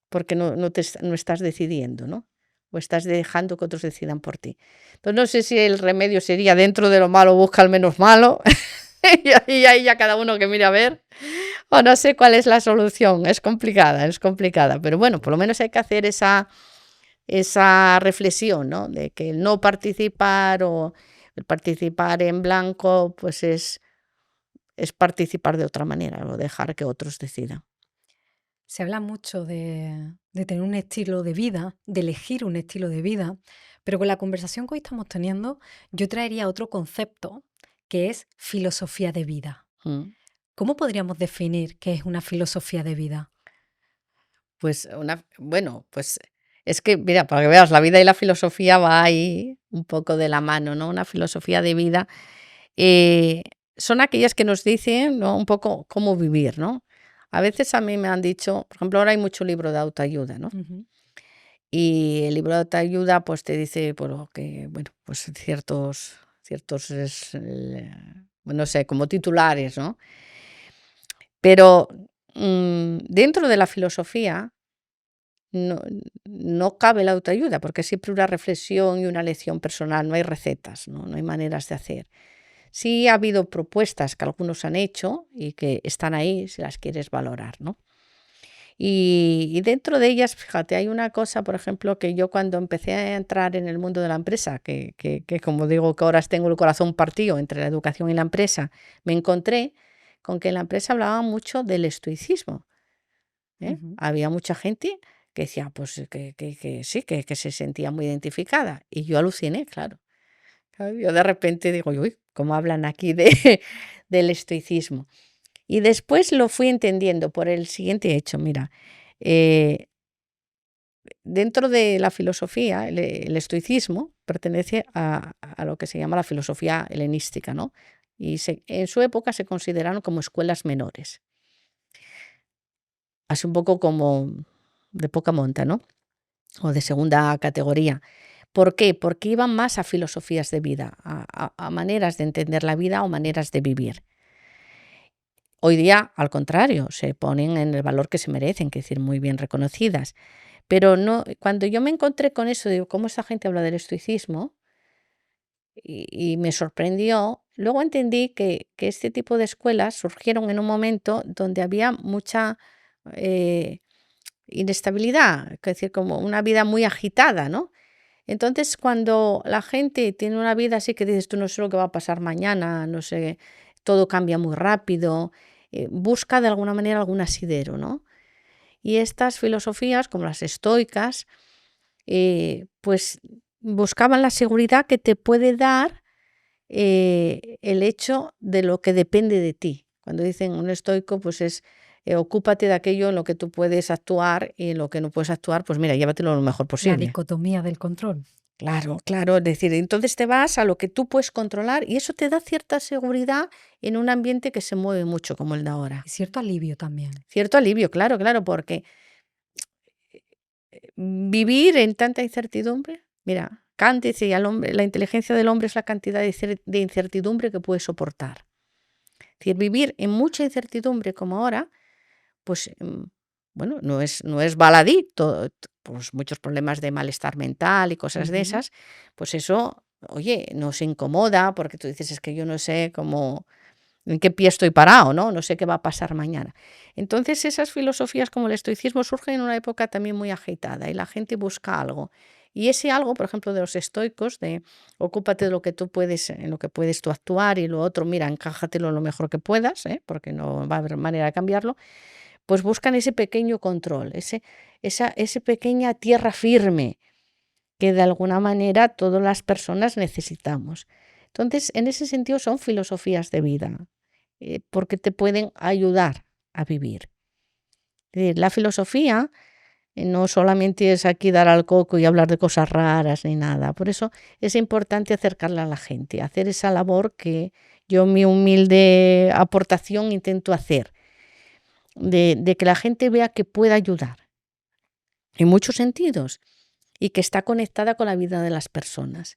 porque no estás decidiendo, ¿no? O estás dejando que otros decidan por ti. Entonces no sé si el remedio sería dentro de lo malo busca el menos malo y ahí ya cada uno que mire a ver, o no sé cuál es la solución. Es complicada, pero bueno, por lo menos hay que hacer esa reflexión, ¿no? De que el no participar o el participar en blanco, pues es participar de otra manera o dejar que otros decidan. Se habla mucho de tener un estilo de vida, de elegir un estilo de vida, pero con la conversación que hoy estamos teniendo, yo traería otro concepto que es filosofía de vida. ¿Cómo podríamos definir qué es una filosofía de vida? Pues pues es que, mira, para que veas, la vida y la filosofía va ahí un poco de la mano, ¿no? Una filosofía de vida son aquellas que nos dicen, ¿no?, un poco cómo vivir, ¿no? A veces a mí me han dicho, por ejemplo, ahora hay mucho libro de autoayuda, ¿no? Ujú. Y el libro de autoayuda pues te dice que, bueno, pues ciertos, no sé, como titulares, ¿no? Pero dentro de la filosofía no, no cabe la autoayuda, porque es siempre una reflexión y una lección personal, no hay recetas, ¿no? No hay maneras de hacer. Sí ha habido propuestas que algunos han hecho y que están ahí si las quieres valorar, ¿no? Y dentro de ellas, fíjate, hay una cosa, por ejemplo, que yo cuando empecé a entrar en el mundo de la empresa, que como digo que ahora tengo el corazón partido entre la educación y la empresa, me encontré con que en la empresa hablaba mucho del estoicismo, ¿eh? Ujú. Había mucha gente que decía, pues que sí, que se sentía muy identificada. Y yo aluciné, claro. Claro, yo de repente digo, uy, ¿cómo hablan aquí del estoicismo? Y después lo fui entendiendo por el siguiente hecho, mira, eh, dentro de la filosofía, el estoicismo pertenece a lo que se llama la filosofía helenística, ¿no? Y en su época se consideraron como escuelas menores, así un poco como de poca monta, ¿no? O de segunda categoría. ¿Por qué? Porque iban más a filosofías de vida, a maneras de entender la vida o maneras de vivir. Hoy día, al contrario, se ponen en el valor que se merecen, que es decir, muy bien reconocidas. Pero no, cuando yo me encontré con eso, digo, ¿cómo esta gente habla del estoicismo? Y me sorprendió. Luego entendí que este tipo de escuelas surgieron en un momento donde había mucha eh, inestabilidad, es decir, como una vida muy agitada, ¿no? Entonces, cuando la gente tiene una vida así que dices, tú no sé lo que va a pasar mañana, no sé, todo cambia muy rápido, busca de alguna manera algún asidero, ¿no? Y estas filosofías, como las estoicas, pues buscaban la seguridad que te puede dar el hecho de lo que depende de ti. Cuando dicen un estoico, pues es ocúpate de aquello en lo que tú puedes actuar y en lo que no puedes actuar, pues mira, llévatelo lo mejor La posible. dicotomía del control. Claro, claro, es decir, entonces te vas a lo que tú puedes controlar y eso te da cierta seguridad en un ambiente que se mueve mucho como el de ahora. Y cierto alivio también. Cierto alivio, claro, claro, porque vivir en tanta incertidumbre, mira, Kant decía, la inteligencia del hombre es la cantidad de incertidumbre que puede soportar. Es decir, vivir en mucha incertidumbre como ahora, pues bueno, no es baladí, pues muchos problemas de malestar mental y cosas de Ujú. esas, pues eso, oye, nos incomoda porque tú dices, es que yo no sé cómo, en qué pie estoy parado, ¿no? No sé qué va a pasar mañana. Entonces, esas filosofías como el estoicismo surgen en una época también muy agitada y la gente busca algo. Y ese algo, por ejemplo, de los estoicos, de ocúpate de lo que tú puedes, en lo que puedes tú actuar y lo otro, mira, encájatelo lo mejor que puedas, porque no va a haber manera de cambiarlo, pues buscan ese pequeño control, esa pequeña tierra firme que de alguna manera todas las personas necesitamos. Entonces, en ese sentido son filosofías de vida, porque te pueden ayudar a vivir. Es decir, la filosofía no solamente es aquí dar al coco y hablar de cosas raras ni nada. Por eso es importante acercarla a la gente, hacer esa labor que yo, mi humilde aportación, intento hacer, de que la gente vea que puede ayudar en muchos sentidos y que está conectada con la vida de las personas.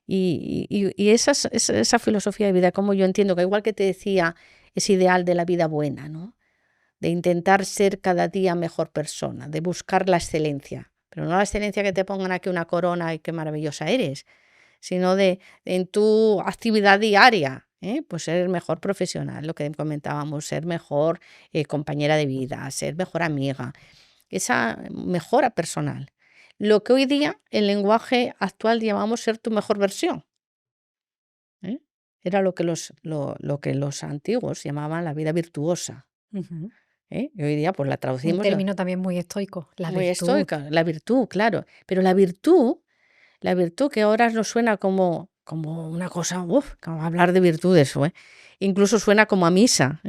Y esa filosofía de vida, como yo entiendo, que igual que te decía, ese ideal de la vida buena, ¿no? De intentar ser cada día mejor persona, de buscar la excelencia, pero no la excelencia que te pongan aquí una corona y qué maravillosa eres, sino en tu actividad diaria, pues ser el mejor profesional, lo que comentábamos, ser mejor compañera de vida, ser mejor amiga, esa mejora personal. Lo que hoy día el lenguaje actual llamamos ser tu mejor versión. ¿Eh? Era lo que los antiguos llamaban la vida virtuosa. Ujú. Y hoy día pues la Un traducimos término también muy estoico, la muy virtud. estoica, la virtud, claro. Pero la virtud que ahora nos suena como una cosa, como hablar de virtudes, incluso suena como a misa,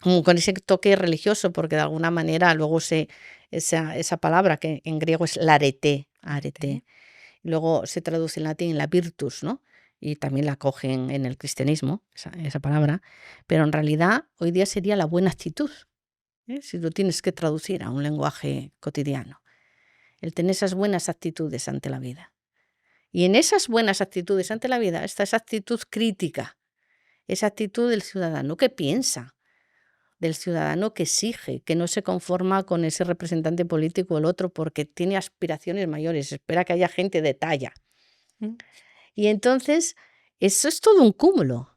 como con ese toque religioso, porque de alguna manera luego esa palabra que en griego es la arete, luego se traduce en latín la virtus, ¿no? Y también la cogen en el cristianismo, esa palabra, pero en realidad hoy día sería la buena actitud. Si lo tienes que traducir a un lenguaje cotidiano. El tener esas buenas actitudes ante la vida. Y en esas buenas actitudes ante la vida está esa actitud crítica, esa actitud del ciudadano que piensa, del ciudadano que exige, que no se conforma con ese representante político o el otro porque tiene aspiraciones mayores, espera que haya gente de talla. Y entonces eso es todo un cúmulo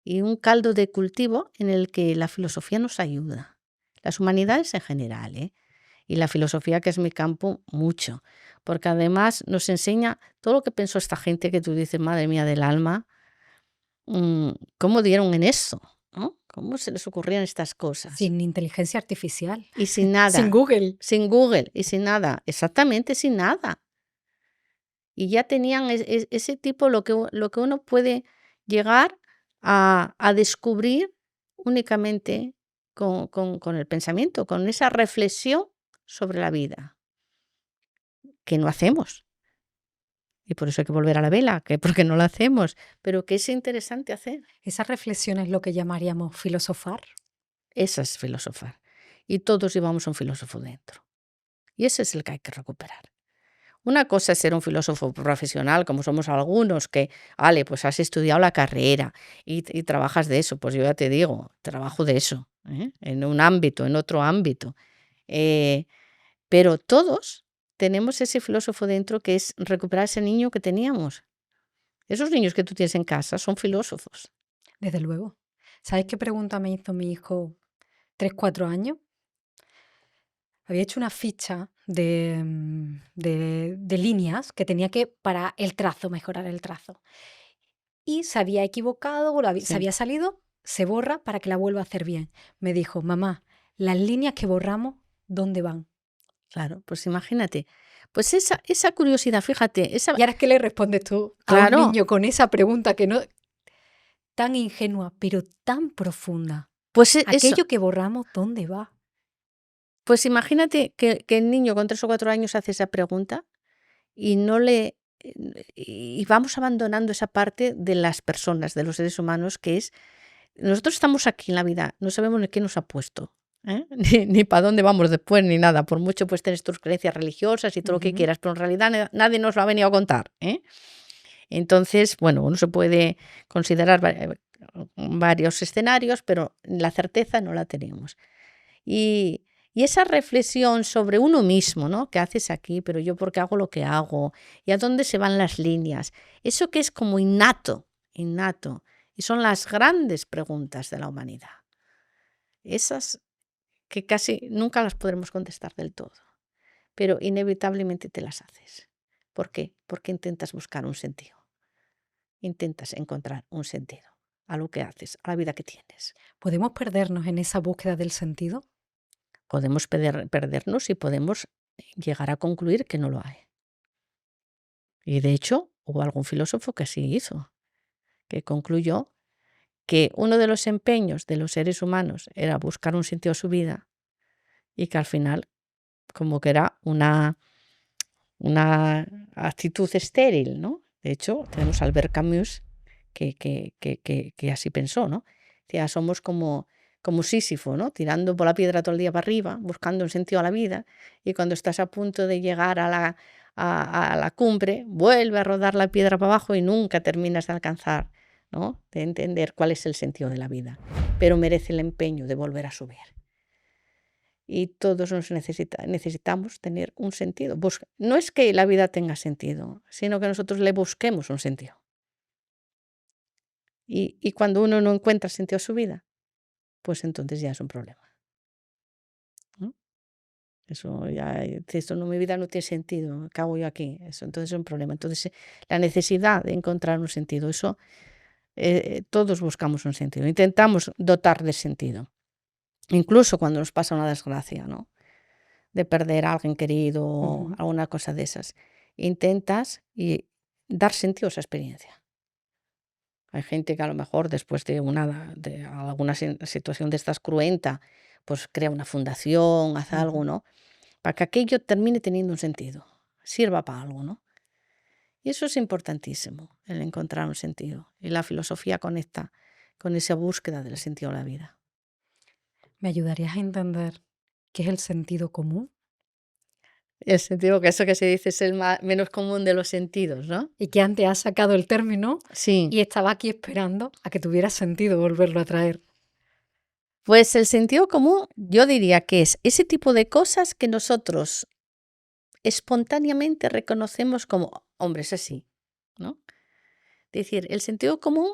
y un caldo de cultivo en el que la filosofía nos ayuda. Las humanidades en general, y la filosofía, que es mi campo, mucho. Porque además nos enseña todo lo que pensó esta gente que tú dices, madre mía del alma, cómo dieron en eso, ¿no? ¿Cómo se les ocurrían estas cosas? Sin inteligencia artificial. Y sin nada. Sin Google. Sin Google y sin nada. Exactamente, sin nada. Y ya tenían ese tipo, lo que uno puede llegar a descubrir únicamente con el pensamiento, con esa reflexión sobre la vida, que no hacemos. Y por eso hay que volver a la vela, que porque no la hacemos, pero que es interesante hacer. Esa reflexión es lo que llamaríamos filosofar. Esa es filosofar. Y todos llevamos un filósofo dentro. Y ese es el que hay que recuperar. Una cosa es ser un filósofo profesional, como somos algunos, que, vale, pues has estudiado la carrera y trabajas de eso. Pues yo ya te digo, trabajo de eso, en un ámbito, en otro ámbito. Pero todos tenemos ese filósofo dentro, que es recuperar ese niño que teníamos. Esos niños que tú tienes en casa son filósofos. Desde luego. ¿Sabes qué pregunta me hizo mi hijo 3, 4 años? Había hecho una ficha de líneas que tenía que, para el trazo, mejorar el trazo. Y se había equivocado, se Sí. había salido, se borra para que la vuelva a hacer bien. Me dijo, mamá, las líneas que borramos, ¿dónde van? Claro, pues imagínate. Pues esa curiosidad, fíjate. ¿Y ahora qué le respondes tú a Claro. un niño con esa pregunta que no tan ingenua, pero tan profunda? Pues Aquello que borramos, ¿dónde va? Pues imagínate que el niño con 3 o 4 años hace esa pregunta y y vamos abandonando esa parte de las personas, de los seres humanos, que es, nosotros estamos aquí en la vida, no sabemos ni qué nos ha puesto, ni para dónde vamos después, ni nada, por mucho pues tener tus creencias religiosas y todo lo que quieras, pero en realidad nadie nos lo ha venido a contar. Entonces, bueno, uno se puede considerar varios escenarios, pero la certeza no la tenemos. Y esa reflexión sobre uno mismo, ¿no? ¿Qué haces aquí? Pero yo, ¿por qué hago lo que hago? ¿Y a dónde se van las líneas? Eso que es como innato. Y son las grandes preguntas de la humanidad. Esas que casi nunca las podremos contestar del todo, pero inevitablemente te las haces. ¿Por qué? Porque intentas buscar un sentido. Intentas encontrar un sentido a lo que haces, a la vida que tienes. ¿Podemos perdernos en esa búsqueda del sentido? Podemos perdernos y podemos llegar a concluir que no lo hay. Y de hecho, hubo algún filósofo que así hizo, que concluyó que uno de los empeños de los seres humanos era buscar un sentido a su vida y que al final como que era una actitud estéril, ¿no? De hecho, tenemos a Albert Camus que así pensó, ¿no? Decía, somos como Sísifo, ¿no? Tirando por la piedra todo el día para arriba, buscando un sentido a la vida, y cuando estás a punto de llegar a la cumbre, vuelve a rodar la piedra para abajo y nunca terminas de alcanzar, ¿no? De entender cuál es el sentido de la vida, pero merece el empeño de volver a subir. Y todos necesitamos tener un sentido. No es que la vida tenga sentido, sino que nosotros le busquemos un sentido. Y cuando uno no encuentra sentido a su vida, pues entonces ya es un problema, ¿no? Esto no, mi vida no tiene sentido, ¿qué hago yo aquí? Eso entonces es un problema. Entonces la necesidad de encontrar un sentido, eso todos buscamos un sentido, intentamos dotar de sentido. Incluso cuando nos pasa una desgracia, ¿no? De perder a alguien querido o alguna cosa de esas. Intentas dar sentido a esa experiencia. Hay gente que a lo mejor después de alguna situación de estas cruenta, pues crea una fundación, hace algo, ¿no? Para que aquello termine teniendo un sentido, sirva para algo, ¿no? Y eso es importantísimo, el encontrar un sentido. Y la filosofía conecta con esa búsqueda del sentido de la vida. ¿Me ayudarías a entender qué es el sentido común? El sentido, que eso que se dice es el menos común de los sentidos, ¿no? Y que antes has sacado el término Sí. y estaba aquí esperando a que tuviera sentido volverlo a traer. Pues el sentido común, yo diría que es ese tipo de cosas que nosotros espontáneamente reconocemos como, hombre, es así, ¿no? Es decir, el sentido común,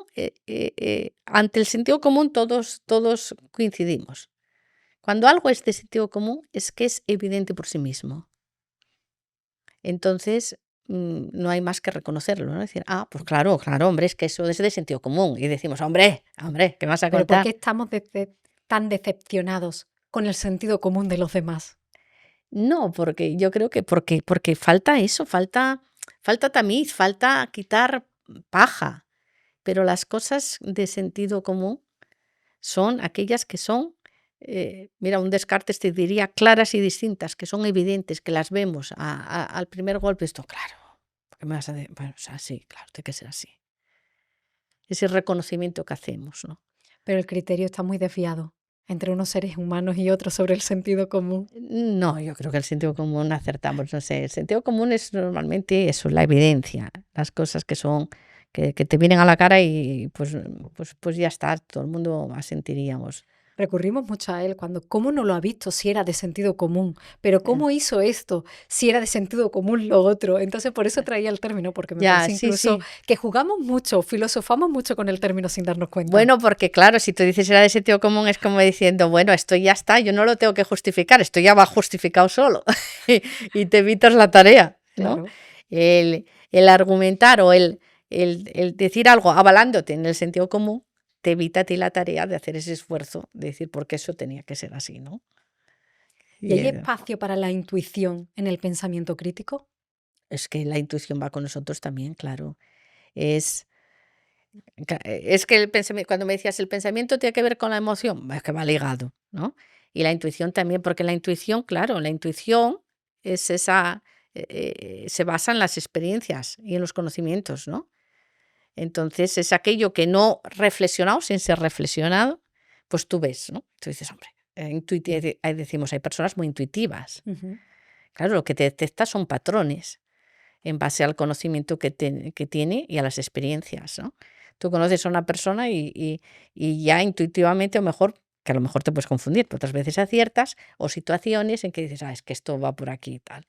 ante el sentido común todos coincidimos. Cuando algo es de sentido común es que es evidente por sí mismo. Entonces, no hay más que reconocerlo, ¿no? Decir, pues claro, hombre, es que eso es de sentido común. Y decimos, hombre, ¿qué me vas a Pero ¿por contar? qué estamos tan decepcionados con el sentido común de los demás? No, porque yo creo que porque falta eso, falta tamiz, falta quitar paja. Pero las cosas de sentido común son aquellas que son, mira, un Descartes te diría claras y distintas, que son evidentes, que las vemos al primer golpe. Esto, claro, ¿por qué me vas a decir? Bueno, o sea, sí, claro, tiene que ser así. Ese reconocimiento que hacemos, ¿no? Pero el criterio está muy desviado entre unos seres humanos y otros sobre el sentido común. No, yo creo que el sentido común acertamos, no sé, el sentido común es normalmente eso, la evidencia, las cosas que son, que te vienen a la cara y pues ya está, todo el mundo asentiríamos. Recurrimos mucho a él cuando, ¿cómo no lo ha visto si era de sentido común? Pero ¿cómo hizo esto si era de sentido común lo otro? Entonces por eso traía el término, porque me Ya, parece sí, incluso sí. que jugamos mucho, filosofamos mucho con el término sin darnos cuenta. Bueno, porque claro, si tú dices era de sentido común es como diciendo, bueno, esto ya está, yo no lo tengo que justificar, esto ya va justificado solo y te evitas la tarea, ¿no? Claro. El argumentar o el decir algo avalándote en el sentido común te evita a ti la tarea de hacer ese esfuerzo, de decir, porque eso tenía que ser así, ¿no? ¿Y hay espacio para la intuición en el pensamiento crítico? Es que la intuición va con nosotros también, claro. Es que el pensamiento, cuando me decías el pensamiento tiene que ver con la emoción, es que va ligado, ¿no? Y la intuición también, porque la intuición, claro, la intuición es esa, se basa en las experiencias y en los conocimientos, ¿no? Entonces es aquello que no reflexionado, sin ser reflexionado, pues tú ves, ¿no? Tú dices, hombre, ahí decimos, hay personas muy intuitivas. Claro, lo que te detecta son patrones en base al conocimiento que tiene y a las experiencias, ¿no? Tú conoces a una persona y ya intuitivamente, o mejor, que a lo mejor te puedes confundir, pero otras veces aciertas, o situaciones en que dices, es que esto va por aquí y tal.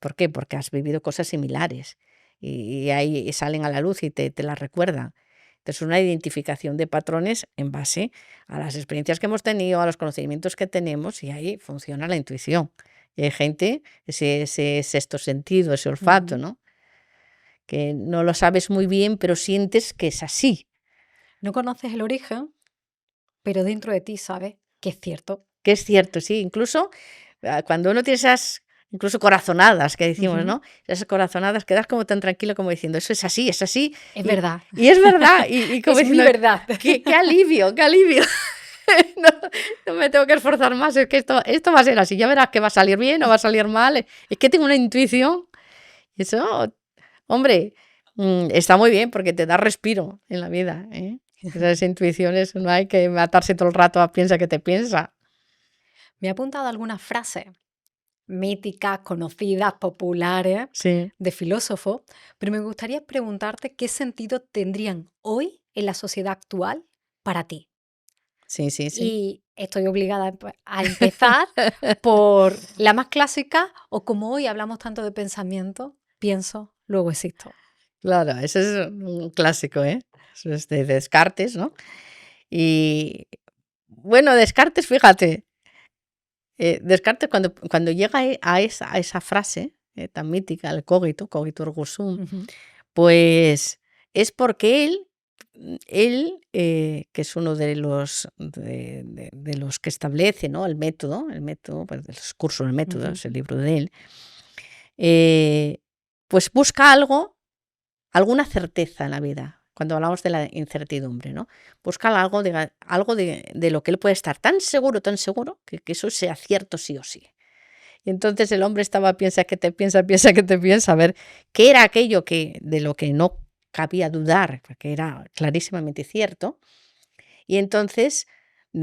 ¿Por qué? Porque has vivido cosas similares y ahí salen a la luz y te las recuerdan. Entonces, una identificación de patrones en base a las experiencias que hemos tenido, a los conocimientos que tenemos, y ahí funciona la intuición. Y hay gente, ese sexto sentido, ese olfato, ¿no? Que no lo sabes muy bien, pero sientes que es así. No conoces el origen, pero dentro de ti sabes que es cierto. Que es cierto, sí. Incluso cuando uno tiene esas, incluso corazonadas que decimos, ¿no? Esas corazonadas, quedas como tan tranquilo como diciendo, eso es así, es así. Es verdad. Y es verdad. Y como es mi diciendo, verdad. Qué alivio, qué alivio. No me tengo que esforzar más, es que esto va a ser así, ya verás que va a salir bien o va a salir mal. Es que tengo una intuición. Eso, hombre, está muy bien porque te da respiro en la vida, ¿eh? Esas intuiciones, no hay que matarse todo el rato a piensa que te piensa. Me he apuntado algunas frases míticas, conocidas, populares, Sí. de filósofos, pero me gustaría preguntarte qué sentido tendrían hoy en la sociedad actual para ti. Sí. Y estoy obligada a empezar por la más clásica, o como hoy hablamos tanto de pensamiento, pienso, luego existo. Claro, ese es un clásico, ¿eh? Eso es de Descartes, ¿no? Y bueno, Descartes, fíjate, Descartes cuando llega a esa frase tan mítica, el cogito ergo sum, pues es porque él que es uno de los que establece, ¿no? el método, pues, de los cursos del método, es el libro de él, pues busca alguna certeza en la vida. Cuando hablamos de la incertidumbre, ¿no? Busca algo de lo que él puede estar tan seguro, que eso sea cierto sí o sí. Y entonces el hombre piensa que te piensa, a ver qué era aquello de lo que no cabía dudar, que era clarísimamente cierto. Y entonces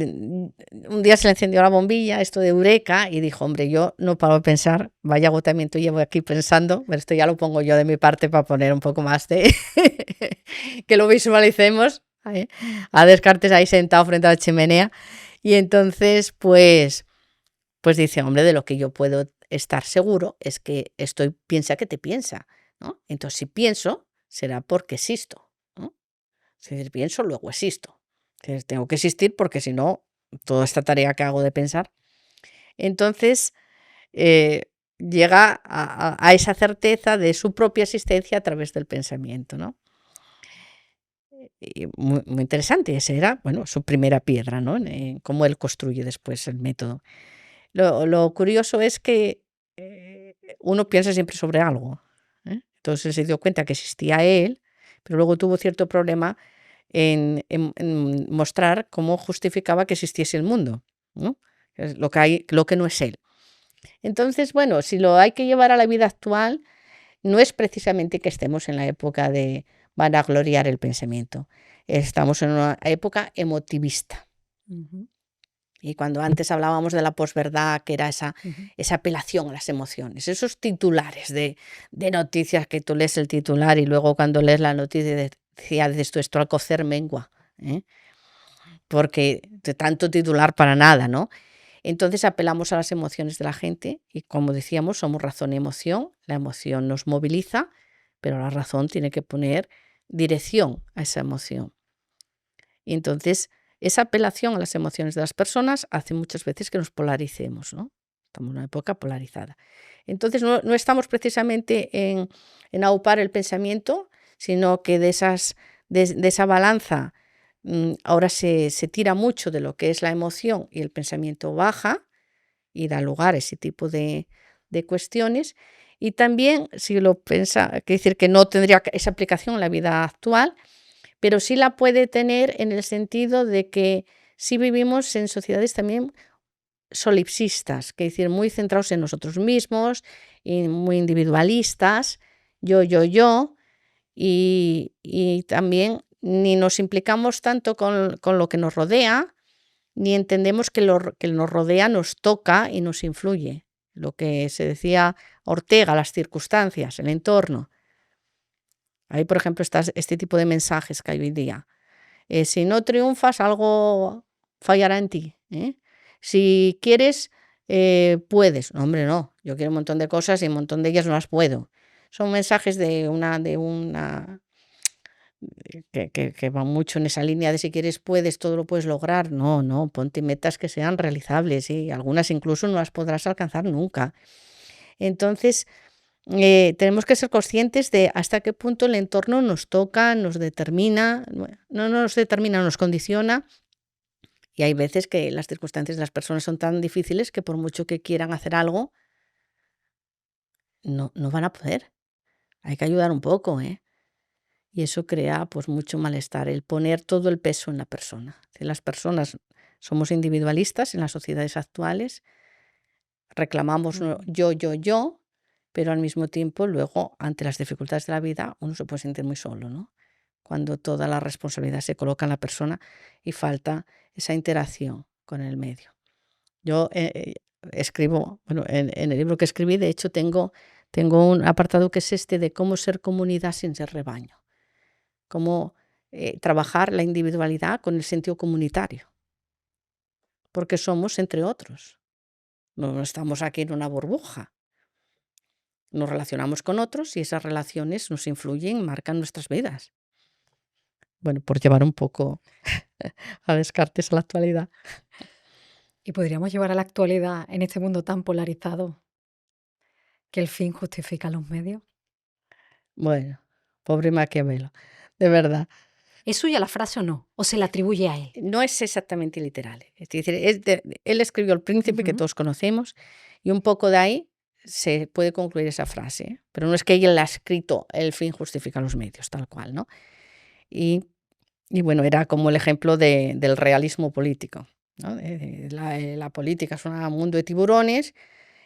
un día se le encendió la bombilla, esto de Eureka, y dijo, hombre, yo no paro de pensar, vaya agotamiento llevo aquí pensando, pero esto ya lo pongo yo de mi parte para poner un poco más de... que lo visualicemos, ¿eh? A Descartes ahí sentado frente a la chimenea, y entonces, pues dice, hombre, de lo que yo puedo estar seguro es que piensa que te piensa, ¿no? Entonces, si pienso, será porque existo, ¿no? Es decir, pienso, luego existo. Entonces, tengo que existir porque si no, toda esta tarea que hago de pensar. Entonces, llega a esa certeza de su propia existencia a través del pensamiento, ¿no? Y muy interesante, esa era, bueno, su primera piedra, ¿no? En cómo él construye después el método. Lo curioso es que uno piensa siempre sobre algo, ¿eh? Entonces se dio cuenta que existía él, pero luego tuvo cierto problema en mostrar cómo justificaba que existiese el mundo, ¿no? Es lo que no es él. Entonces, bueno, si lo hay que llevar a la vida actual, no es precisamente que estemos en la época de vanagloriar el pensamiento. Estamos en una época emotivista. Ujú, Y cuando antes hablábamos de la posverdad, que era esa apelación a las emociones, esos titulares de noticias que tú lees el titular y luego cuando lees la noticia decía, dices tú, esto al cocer mengua, ¿eh? Porque de tanto titular para nada, ¿no? Entonces apelamos a las emociones de la gente y como decíamos, somos razón y emoción, la emoción nos moviliza, pero la razón tiene que poner dirección a esa emoción. Y entonces esa apelación a las emociones de las personas hace muchas veces que nos polaricemos, ¿no? Estamos en una época polarizada. Entonces no estamos precisamente en aupar el pensamiento, sino que de esa balanza ahora se tira mucho de lo que es la emoción y el pensamiento baja y da lugar a ese tipo de cuestiones. Y también, si lo piensa, quiere decir que no tendría esa aplicación en la vida actual, pero sí la puede tener en el sentido de que sí vivimos en sociedades también solipsistas, que es decir, muy centrados en nosotros mismos y muy individualistas, yo, y también ni nos implicamos tanto con lo que nos rodea, ni entendemos que lo que nos rodea nos toca y nos influye. Lo que se decía Ortega, las circunstancias, el entorno. Ahí, por ejemplo, está este tipo de mensajes que hay hoy día. Si no triunfas, algo fallará en ti, ¿eh? Si quieres, puedes. No, hombre, no. Yo quiero un montón de cosas y un montón de ellas no las puedo. Son mensajes de una que van mucho en esa línea de si quieres, puedes, todo lo puedes lograr. No, ponte metas que sean realizables y algunas incluso no las podrás alcanzar nunca. Entonces, tenemos que ser conscientes de hasta qué punto el entorno nos toca, nos determina, no nos determina, nos condiciona. Y hay veces que las circunstancias de las personas son tan difíciles que por mucho que quieran hacer algo, no van a poder. Hay que ayudar un poco, ¿eh? Y eso crea pues mucho malestar, el poner todo el peso en la persona. Si las personas somos individualistas en las sociedades actuales, reclamamos yo, pero al mismo tiempo luego ante las dificultades de la vida uno se puede sentir muy solo, ¿no? Cuando toda la responsabilidad se coloca en la persona y falta esa interacción con el medio. Yo escribo, bueno, en el libro que escribí, de hecho, tengo un apartado que es este de cómo ser comunidad sin ser rebaño. Cómo trabajar la individualidad con el sentido comunitario. Porque somos entre otros. No estamos aquí en una burbuja. Nos relacionamos con otros y esas relaciones nos influyen, marcan nuestras vidas. Bueno, por llevar un poco a Descartes a la actualidad. Y podríamos llevar a la actualidad en este mundo tan polarizado que el fin justifica los medios. Bueno, pobre Maquiavelo, de verdad. ¿Es suya la frase o no? ¿O se la atribuye a él? No es exactamente literal. Es decir, él escribió El Príncipe, que todos conocemos, y un poco de ahí se puede concluir esa frase. Pero no es que él la ha escrito, el fin justifica los medios, tal cual, ¿no? Y bueno, era como el ejemplo del realismo político, ¿no? La política es un mundo de tiburones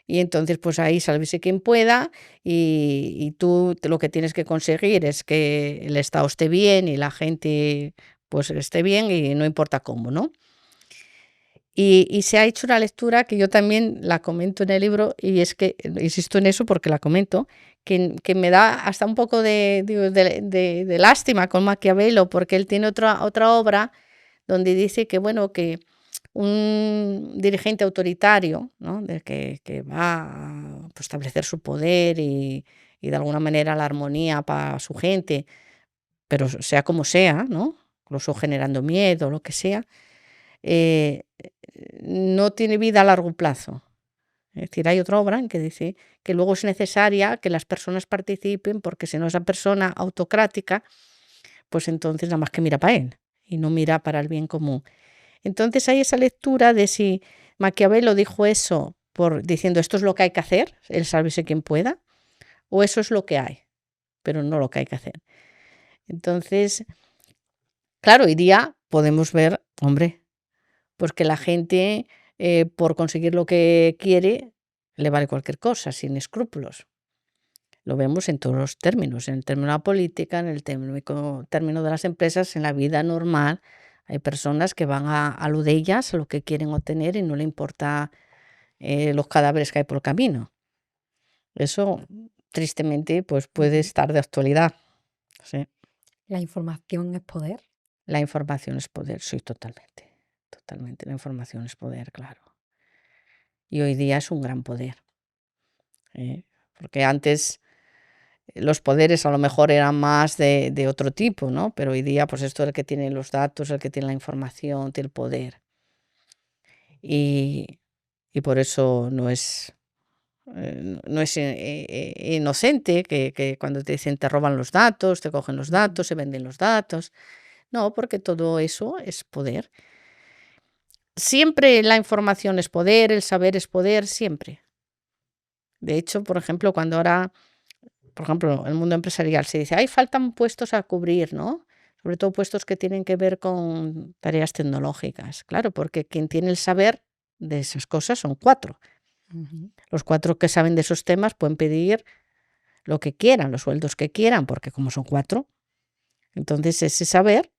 y entonces pues ahí sálvese quien pueda y tú lo que tienes que conseguir es que el Estado esté bien y la gente pues esté bien y no importa cómo, ¿no? Y se ha hecho una lectura que yo también la comento en el libro, y es que, insisto en eso porque la comento, que me da hasta un poco de lástima con Maquiavelo, porque él tiene otra obra donde dice que, bueno, que un dirigente autoritario, ¿no? que va a pues, establecer su poder y de alguna manera la armonía para su gente, pero sea como sea, ¿no? Incluso generando miedo, lo que sea, eh, no tiene vida a largo plazo. Es decir, hay otra obra en que dice que luego es necesaria que las personas participen, porque si no, esa persona autocrática, pues entonces nada más que mira para él y no mira para el bien común. Entonces hay esa lectura de si Maquiavelo dijo eso diciendo esto es lo que hay que hacer, el sálvese quien pueda, o eso es lo que hay, pero no lo que hay que hacer. Entonces, claro, hoy día podemos ver, hombre, pues que la gente por conseguir lo que quiere le vale cualquier cosa, sin escrúpulos. Lo vemos en todos los términos, en el término de la política, en el término de las empresas, en la vida normal. Hay personas que van a lo de ellas, a lo que quieren obtener y no le importa los cadáveres que hay por el camino. Eso, tristemente, pues puede estar de actualidad. Sí. ¿La información es poder? La información es poder, sí, totalmente. Totalmente, la información es poder, claro. Y hoy día es un gran poder. Porque antes los poderes a lo mejor eran más de otro tipo, ¿no? Pero hoy día, pues esto es el que tiene los datos, el que tiene la información, tiene el poder. Y por eso no es inocente que cuando te dicen te roban los datos, te cogen los datos, se venden los datos. No, porque todo eso es poder. Siempre la información es poder, el saber es poder, siempre. De hecho, por ejemplo, cuando ahora, por ejemplo, el mundo empresarial se dice, hay faltan puestos a cubrir, ¿no? Sobre todo puestos que tienen que ver con tareas tecnológicas. Claro, porque quien tiene el saber de esas cosas son 4. Los 4 que saben de esos temas pueden pedir lo que quieran, los sueldos que quieran, porque como son 4, entonces ese saber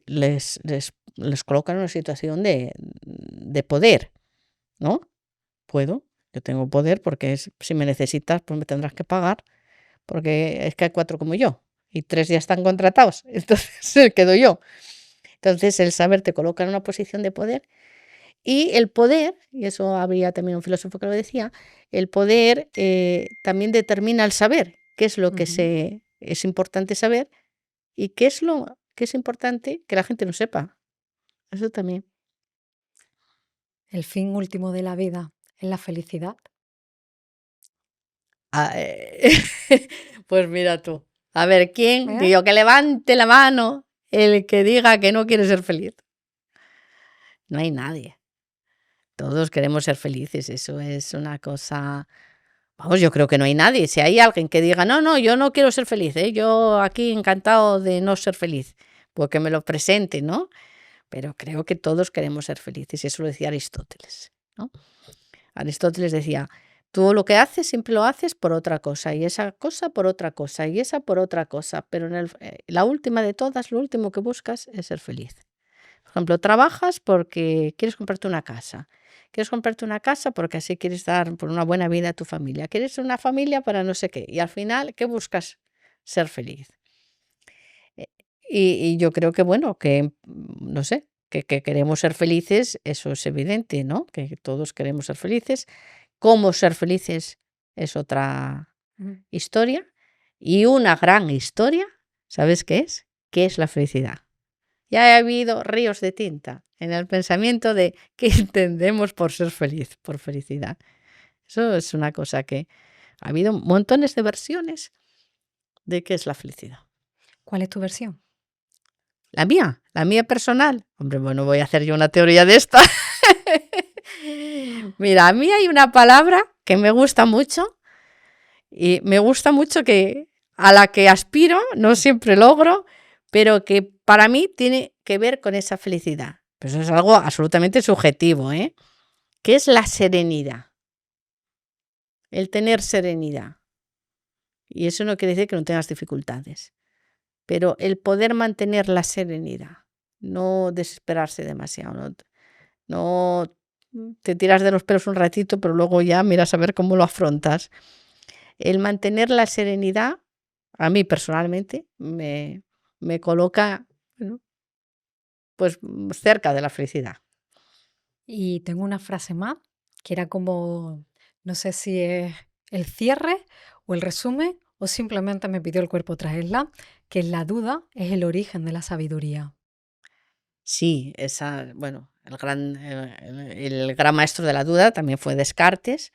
les coloca en una situación de poder, ¿no? Yo tengo poder porque si me necesitas, pues me tendrás que pagar, porque es que hay 4 como yo y 3 ya están contratados, entonces quedo yo. Entonces el saber te coloca en una posición de poder. Y el poder, y eso habría también un filósofo que lo decía, el poder también determina el saber, qué es lo que es importante saber y qué es lo que es importante que la gente no sepa. Eso también. ¿El fin último de la vida es la felicidad? Pues mira tú. A ver, ¿quién? Digo, que levante la mano el que diga que no quiere ser feliz. No hay nadie. Todos queremos ser felices, eso es una cosa. Vamos, yo creo que no hay nadie. Si hay alguien que diga, no, yo no quiero ser feliz, yo aquí encantado de no ser feliz, pues que me lo presente, ¿no? Pero creo que todos queremos ser felices, y eso lo decía Aristóteles, ¿no? Aristóteles decía, tú lo que haces siempre lo haces por otra cosa, y esa cosa por otra cosa, y esa por otra cosa, pero la última de todas, lo último que buscas es ser feliz. Por ejemplo, trabajas porque quieres comprarte una casa. Quieres comprarte una casa porque así quieres dar por una buena vida a tu familia. Quieres una familia para no sé qué. Y al final, ¿qué buscas? Ser feliz. Y yo creo que, bueno, que, no sé, que queremos ser felices, eso es evidente, ¿no? Que todos queremos ser felices. Cómo ser felices es otra historia. Y una gran historia, ¿sabes qué es? ¿Qué es la felicidad? Ya ha habido ríos de tinta en el pensamiento de qué entendemos por ser feliz, por felicidad. Eso es una cosa que ha habido montones de versiones de qué es la felicidad. ¿Cuál es tu versión? La mía personal. Hombre, bueno, voy a hacer yo una teoría de esta. Mira, a mí hay una palabra que me gusta mucho y me gusta mucho a la que aspiro, no siempre logro, pero que para mí tiene que ver con esa felicidad. Pues eso es algo absolutamente subjetivo, que es la serenidad. El tener serenidad. Y eso no quiere decir que no tengas dificultades, pero el poder mantener la serenidad, no desesperarse demasiado, ¿no? No te tiras de los pelos un ratito, pero luego ya miras a ver cómo lo afrontas. El mantener la serenidad, a mí personalmente, me coloca, bueno, pues cerca de la felicidad. Y tengo una frase más que era como, no sé si es el cierre o el resumen o simplemente me pidió el cuerpo traerla, que la duda es el origen de la sabiduría. Sí, bueno, el gran maestro de la duda también fue Descartes.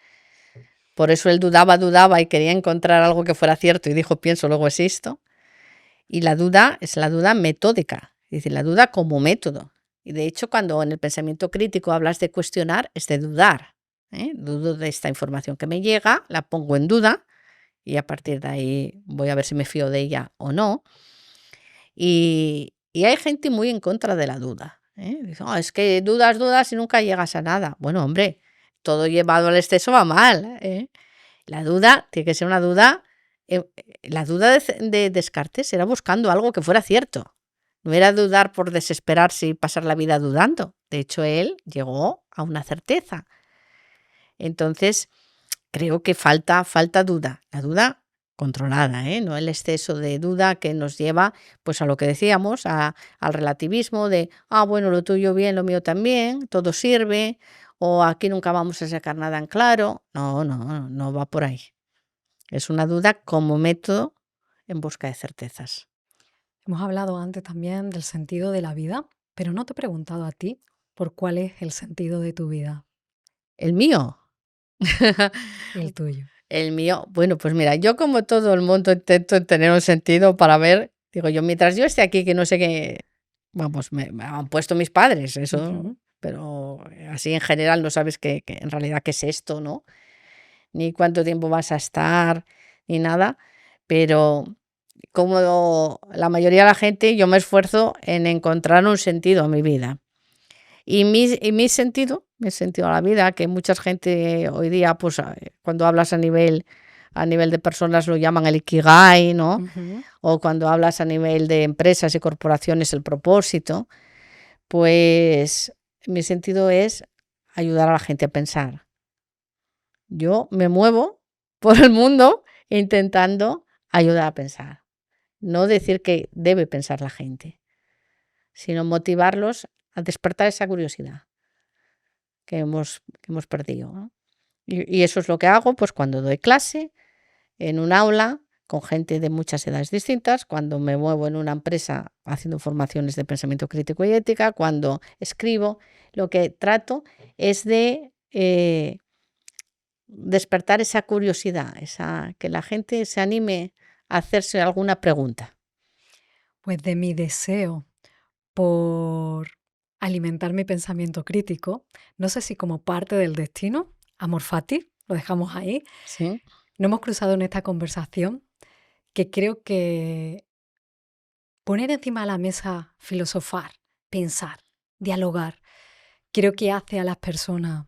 Por eso él dudaba y quería encontrar algo que fuera cierto y dijo, pienso, luego existo. Y la duda es la duda metódica, es decir, la duda como método. Y de hecho, cuando en el pensamiento crítico hablas de cuestionar, es de dudar. Dudo de esta información que me llega, la pongo en duda y a partir de ahí voy a ver si me fío de ella o no. Y hay gente muy en contra de la duda. Dice, "Oh, es que dudas y nunca llegas a nada". Bueno, hombre, todo llevado al exceso va mal. La duda tiene que ser una duda. La duda de Descartes era buscando algo que fuera cierto. No era dudar por desesperarse y pasar la vida dudando. De hecho, él llegó a una certeza. Entonces, creo que falta duda. La duda controlada, no el exceso de duda que nos lleva pues a lo que decíamos, al relativismo de, bueno, lo tuyo bien, lo mío también, todo sirve, o aquí nunca vamos a sacar nada en claro. No va por ahí. Es una duda como método en busca de certezas. Hemos hablado antes también del sentido de la vida, pero no te he preguntado a ti por cuál es el sentido de tu vida ¿El mío? y el tuyo. El mío, bueno, pues mira, yo como todo el mundo intento tener un sentido para ver, digo yo, mientras yo esté aquí, que no sé qué, vamos, me han puesto mis padres, eso, Ujú. pero así en general no sabes que en realidad qué es esto, ¿no? Ni cuánto tiempo vas a estar, ni nada, pero como la mayoría de la gente, yo me esfuerzo en encontrar un sentido a mi vida. Y mi sentido a la vida, que mucha gente hoy día, pues cuando hablas a nivel de personas lo llaman el ikigai, ¿no? Ujú. O cuando hablas a nivel de empresas y corporaciones el propósito, pues mi sentido es ayudar a la gente a pensar. Yo me muevo por el mundo intentando ayudar a pensar. No decir que debe pensar la gente, sino motivarlos a despertar esa curiosidad que hemos perdido, ¿no? Y eso es lo que hago pues cuando doy clase en un aula con gente de muchas edades distintas, cuando me muevo en una empresa haciendo formaciones de pensamiento crítico y ética, cuando escribo. Lo que trato es de despertar esa curiosidad, que la gente se anime a hacerse alguna pregunta. Pues de mi deseo por alimentar mi pensamiento crítico, no sé si como parte del destino, amor fati, lo dejamos ahí, ¿Sí? no hemos cruzado en esta conversación que creo que poner encima de la mesa, filosofar, pensar, dialogar, creo que hace a las personas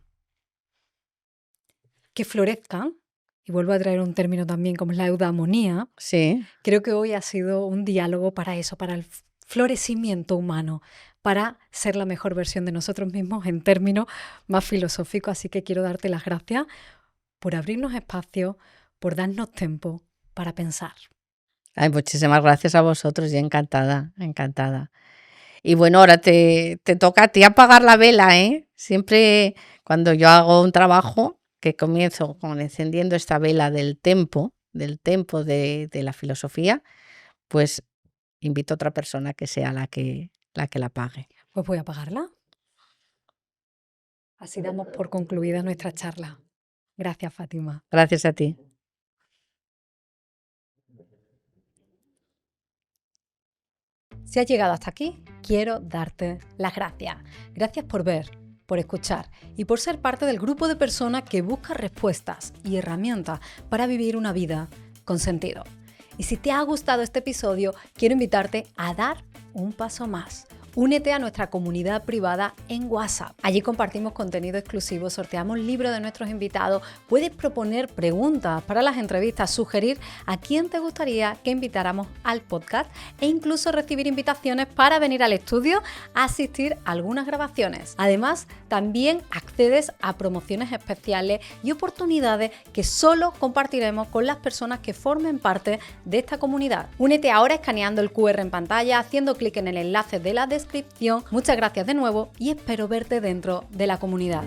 que florezcan, y vuelvo a traer un término también como es la eudamonía. Sí. Creo que hoy ha sido un diálogo para eso, para el florecimiento humano, para ser la mejor versión de nosotros mismos en términos más filosóficos. Así que quiero darte las gracias por abrirnos espacio, por darnos tiempo para pensar. Ay, muchísimas gracias a vosotros y encantada. Y bueno, ahora te toca a ti apagar la vela, ¿eh? Siempre cuando yo hago un trabajo que comienzo con encendiendo esta vela del tempo de la filosofía, pues invito a otra persona que sea la que la apague. Pues voy a apagarla. Así damos por concluida nuestra charla. Gracias, Fátima. Gracias a ti. Si has llegado hasta aquí, quiero darte las gracias. Gracias por ver, por escuchar y por ser parte del grupo de personas que busca respuestas y herramientas para vivir una vida con sentido. Y si te ha gustado este episodio, quiero invitarte a dar un paso más. Únete a nuestra comunidad privada en WhatsApp. Allí compartimos contenido exclusivo, sorteamos libros de nuestros invitados, puedes proponer preguntas para las entrevistas, sugerir a quién te gustaría que invitáramos al podcast e incluso recibir invitaciones para venir al estudio a asistir a algunas grabaciones. Además, también accedes a promociones especiales y oportunidades que solo compartiremos con las personas que formen parte de esta comunidad. Únete ahora escaneando el QR en pantalla, haciendo clic en el enlace de la descripción. Muchas gracias de nuevo y espero verte dentro de la comunidad.